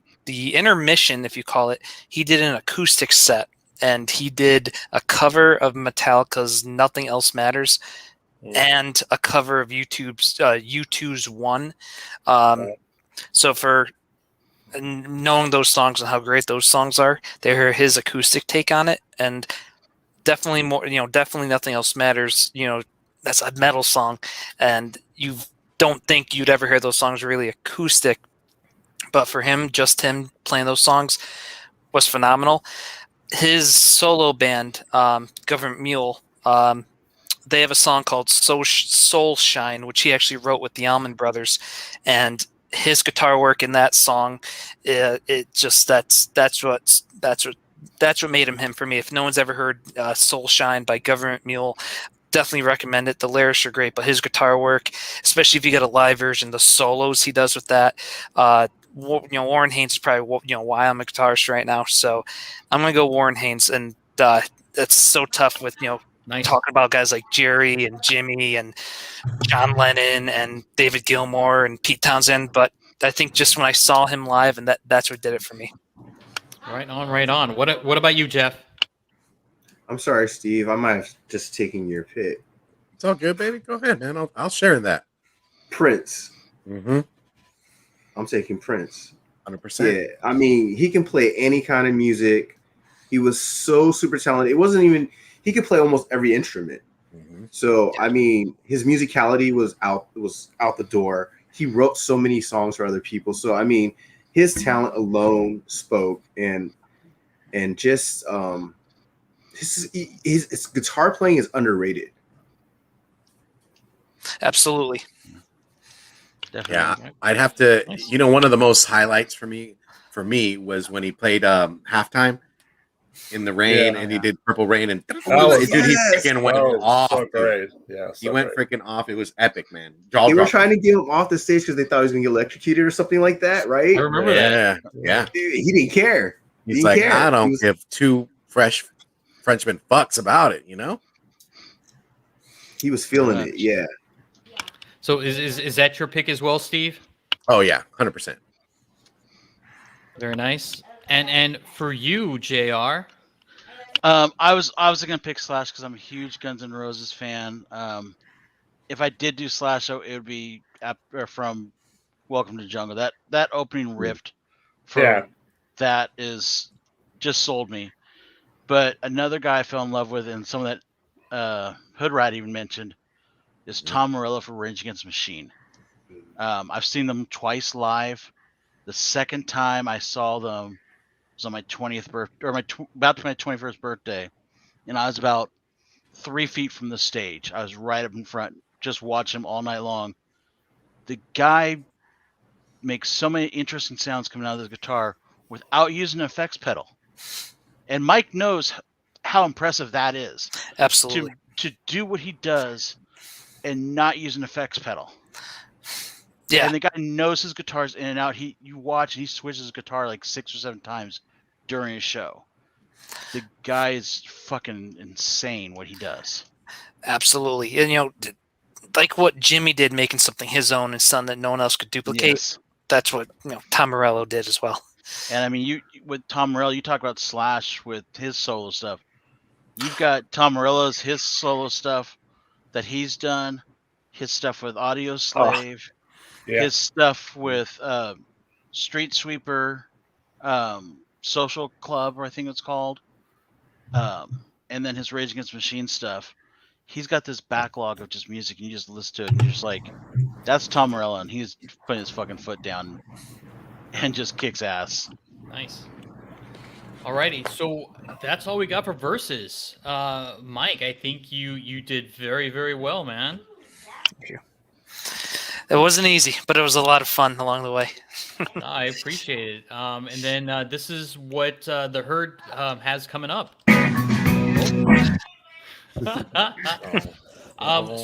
intermission, if you call it, he did an acoustic set, and he did a cover of Metallica's Nothing Else Matters and a cover of U2's One. So for knowing those songs and how great those songs are, they hear his acoustic take on it, and definitely definitely Nothing Else Matters. That's a metal song, and you don't think you'd ever hear those songs really acoustic, but for him, just him playing those songs was phenomenal. His solo band, Government Mule, they have a song called Soul Shine, which he actually wrote with the Allman Brothers, and his guitar work in that song, that's what made him for me. If no one's ever heard Soul Shine by Government Mule, definitely recommend it. The lyrics are great, but his guitar work, especially if you get a live version, the solos he does with that. Warren Haynes is probably why I'm a guitarist right now. So I'm gonna go Warren Haynes, and that's so tough with talking about guys like Jerry and Jimmy and John Lennon and David Gilmour and Pete Townsend. But I think just when I saw him live, and that's what did it for me. Right on. What about you, Jeff? I'm sorry, Steve. I might have just taken your pick. It's all good, baby. Go ahead, man. I'll share in that. Prince. Mm-hmm. I'm taking Prince. 100%. Yeah, I mean, he can play any kind of music. He was so super talented. He could play almost every instrument. Mm-hmm. So, I mean, his musicality was out the door. He wrote so many songs for other people. So, I mean, his talent alone spoke, and just his guitar playing is underrated. Absolutely. Definitely. Yeah, I'd have to. Nice. One of the most highlights for me was when he played halftime in the rain, and he did Purple Rain, and dude, he freaking went off. So great. Yeah, he went freaking off. It was epic, man. They were trying to get him off the stage because they thought he was going to get electrocuted or something like that, right? I remember that. Yeah. Dude, he didn't care. He's like, I don't give two fresh Frenchmen fucks about it, He was feeling it, yeah. So is that your pick as well, Steve? Oh yeah, 100%. Very nice. And for you, JR? I was gonna pick Slash because I'm a huge Guns N' Roses fan. If I did do Slash, though, it would be from Welcome to Jungle. That opening riff, that is just sold me. But another guy I fell in love with, and some of that Hood Rat even mentioned, is Tom Morello for Rage Against the Machine. I've seen them twice live. The second time I saw them was on my 20th birthday, or about my 21st birthday, and I was about 3 feet from the stage. I was right up in front, just watching him all night long. The guy makes so many interesting sounds coming out of his guitar without using an effects pedal. And Mike knows how impressive that is. Absolutely. To do what he does and not use an effects pedal. Yeah. And the guy knows his guitars in and out. You watch and he switches his guitar like 6 or 7 times during his show. The guy is fucking insane what he does. Absolutely. And like what Jimmy did, making something his own and something that no one else could duplicate. Yes. That's what Tom Morello did as well. And I mean, you with Tom Morello, you talk about Slash with his solo stuff. You've got Tom Morello's his solo stuff that he's done, his stuff with Audio Slave, Yeah. his stuff with Street Sweeper, Social Club, or I think it's called, and then his Rage Against the Machine stuff. He's got this backlog of just music, and you just listen to it, and you're just like, that's Tom Morello, and he's putting his fucking foot down and just kicks ass. Nice. Alrighty, so that's all we got for verses. Mike, I think you did very, very well, man. Thank you. It wasn't easy, but it was a lot of fun along the way. I appreciate it. And then this is what the herd has coming up.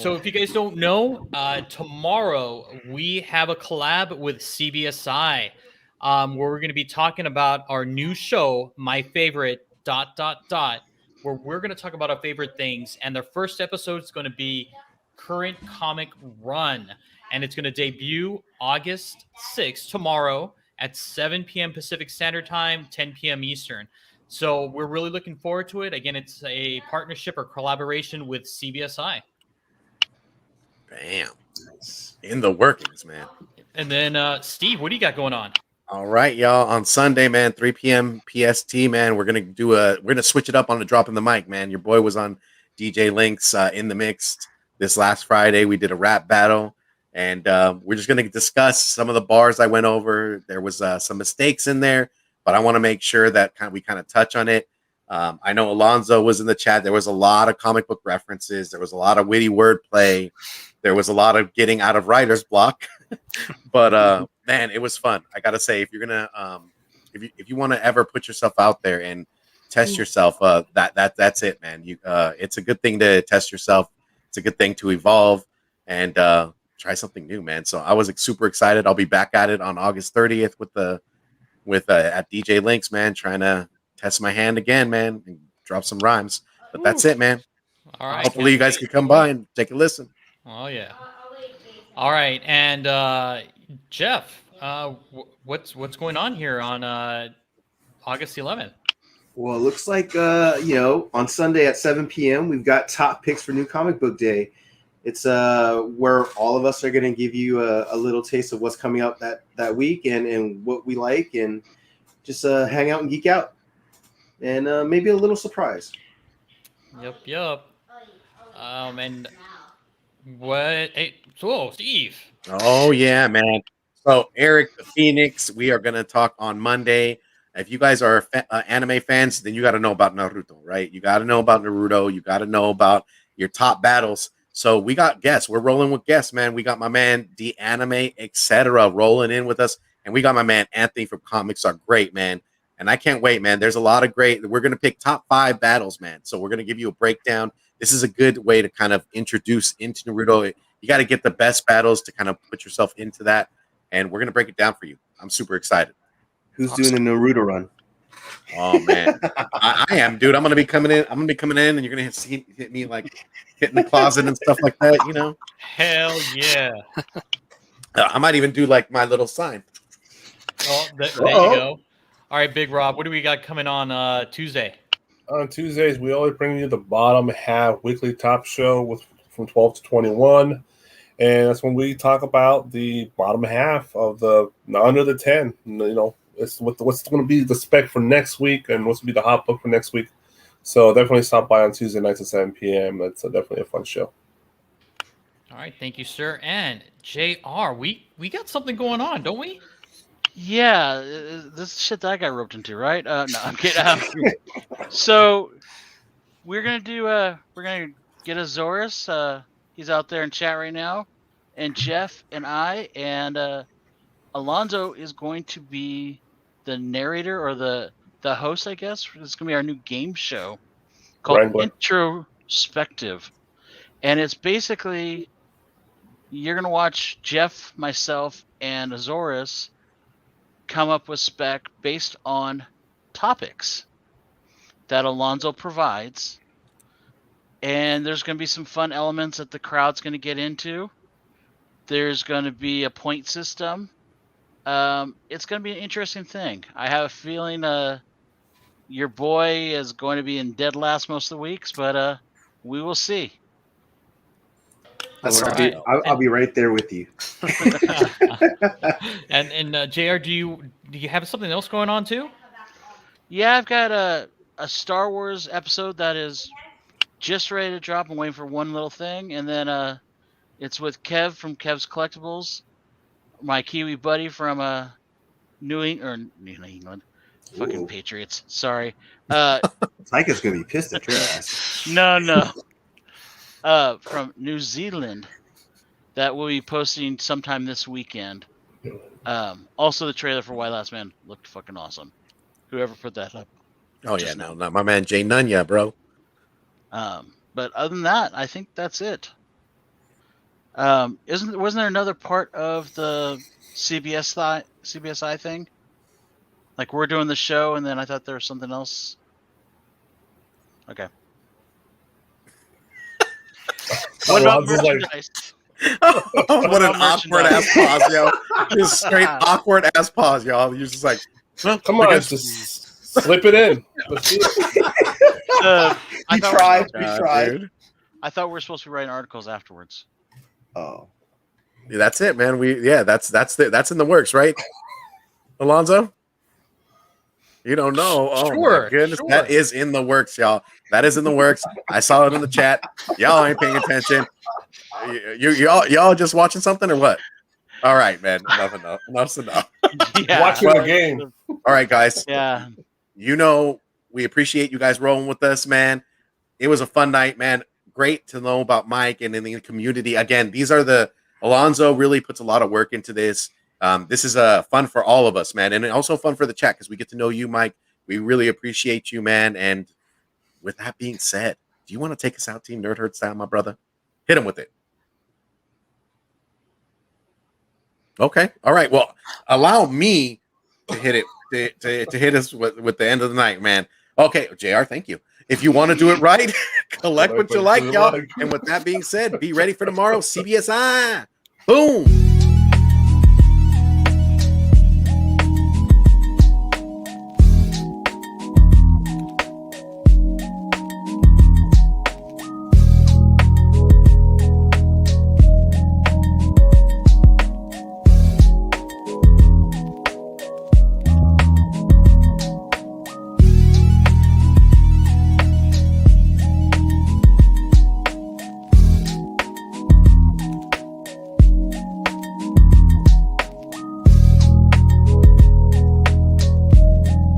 So if you guys don't know, tomorrow we have a collab with CBSI, where we're going to be talking about our new show, My Favorite ... where we're going to talk about our favorite things. And the first episode is going to be Current Comic Run. And it's going to debut August 6th, tomorrow at 7 p.m. Pacific Standard Time, 10 p.m. Eastern. So we're really looking forward to it. Again, it's a partnership or collaboration with CBSI. Bam. In the workings, man. And then, Steve, what do you got going on? All right, y'all. On Sunday, man, 3 p.m. PST, man, we're gonna switch it up on the Drop in the Mic, man. Your boy was on DJ Link's in the mix this last Friday. We did a rap battle, and we're just gonna discuss some of the bars I went over. There was some mistakes in there, but I want to make sure that we kind of touch on it. I know Alonzo was in the chat. There was a lot of comic book references. There was a lot of witty wordplay. There was a lot of getting out of writer's block. But man, it was fun. I gotta say, if you're gonna if you want to ever put yourself out there and test yourself, that's it, man. It's a good thing to test yourself. It's a good thing to evolve and try something new, man. So I was super excited. I'll be back at it on August 30th at DJ Links, man, trying to test my hand again, man, and drop some rhymes. But that's it, man. All right. Hopefully you guys can come by and take a listen. Oh yeah. All right, and Jeff, what's going on here on August 11th? Well, it looks like on Sunday at 7 p.m. we've got top picks for New Comic Book Day. It's where all of us are going to give you a little taste of what's coming out that week and what we like, and just hang out and geek out, and maybe a little surprise. Yep. And what? Hey, so Steve. Oh yeah, man. So Eric the Phoenix, we are gonna talk on Monday. If you guys are anime fans, then you got to know about Naruto, right? You got to know about Naruto. You got to know about your top battles. So we got guests. We're rolling with guests, man. We got my man the Anime Etc. rolling in with us, and we got my man Anthony from Comics Are Great, man. And I can't wait, man. There's a lot of great. We're gonna pick top 5 battles, man. So we're gonna give you a breakdown. This is a good way to kind of introduce into Naruto. You got to get the best battles to kind of put yourself into that, and we're gonna break it down for you. I'm super excited. Who's doing the Naruto run? Oh man, I am, dude. I'm gonna be coming in, and you're gonna hit me like hitting the closet and stuff like that. You know? Hell yeah! I might even do like my little sign. Oh, there you go. All right, Big Rob, what do we got coming on Tuesday? On Tuesdays, we always bring you the bottom half weekly top show from 12 to 21. And that's when we talk about the bottom half of the under the 10. It's what's going to be the spec for next week and what's going to be the hot book for next week. So definitely stop by on Tuesday nights at 7 p.m. It's definitely a fun show. All right, thank you, sir. And JR, we got something going on, don't we? Yeah, this shit that I got roped into, right? No, I'm kidding. So we're gonna get Azorus. He's out there in chat right now, and Jeff and I and Alonzo is going to be the narrator or the host, I guess. It's gonna be our new game show called Introspective, and it's basically you're gonna watch Jeff, myself, and Azorus come up with spec based on topics that Alonzo provides, and there's going to be some fun elements that the crowd's going to get into. There's going to be a point system, It's going to be an interesting thing. I have a feeling your boy is going to be in dead last most of the weeks, but we will see. That's I'll, right. be, I'll be right there with you. And JR, do you have something else going on too? Yeah, I've got a Star Wars episode that is just ready to drop. I'm waiting for one little thing, and then it's with Kev from Kev's Collectibles, my Kiwi buddy from New England, fucking Ooh. Patriots. Sorry. Tyka's gonna be pissed at your ass. No. From New Zealand, that will be posting sometime this weekend. Also, the trailer for Why Last Man looked fucking awesome. Whoever put that up. Oh yeah, no, not my man Jay Nunya, bro. But other than that, I think that's it. Wasn't there another part of the CBSI thing? Like we're doing the show, and then I thought there was something else. Okay. What about merchandise? What an awkward ass pause, yo! Just straight awkward ass pause, y'all. You're just like, well, Come on, just slip it in. Let's see it. We tried. dude. I thought we were supposed to be writing articles afterwards. Oh, Yeah, that's it, man. That's in the works, right, Alonzo? You don't know? Oh Sure, my goodness, sure. that is in the works, y'all. That is in the works. I saw it in the chat. Y'all ain't paying attention. Y'all just watching something or what? All right, man. Enough's enough. Yeah. Watching the game. All right, guys. Yeah. You know, we appreciate you guys rolling with us, man. It was a fun night, man. Great to know about Mike and in the community. Again, these are Alonzo really puts a lot of work into this. This is fun for all of us, man. And also fun for the chat because we get to know you, Mike. We really appreciate you, man. And with that being said, do you want to take us out, Team Nerd Herd style, my brother? Hit him with it. Okay. All right. Well, allow me to hit it to hit us with the end of the night, man. Okay, JR, thank you. If you want to do it right, collect what you like, y'all. And with that being said, be ready for tomorrow. CBSI. Boom.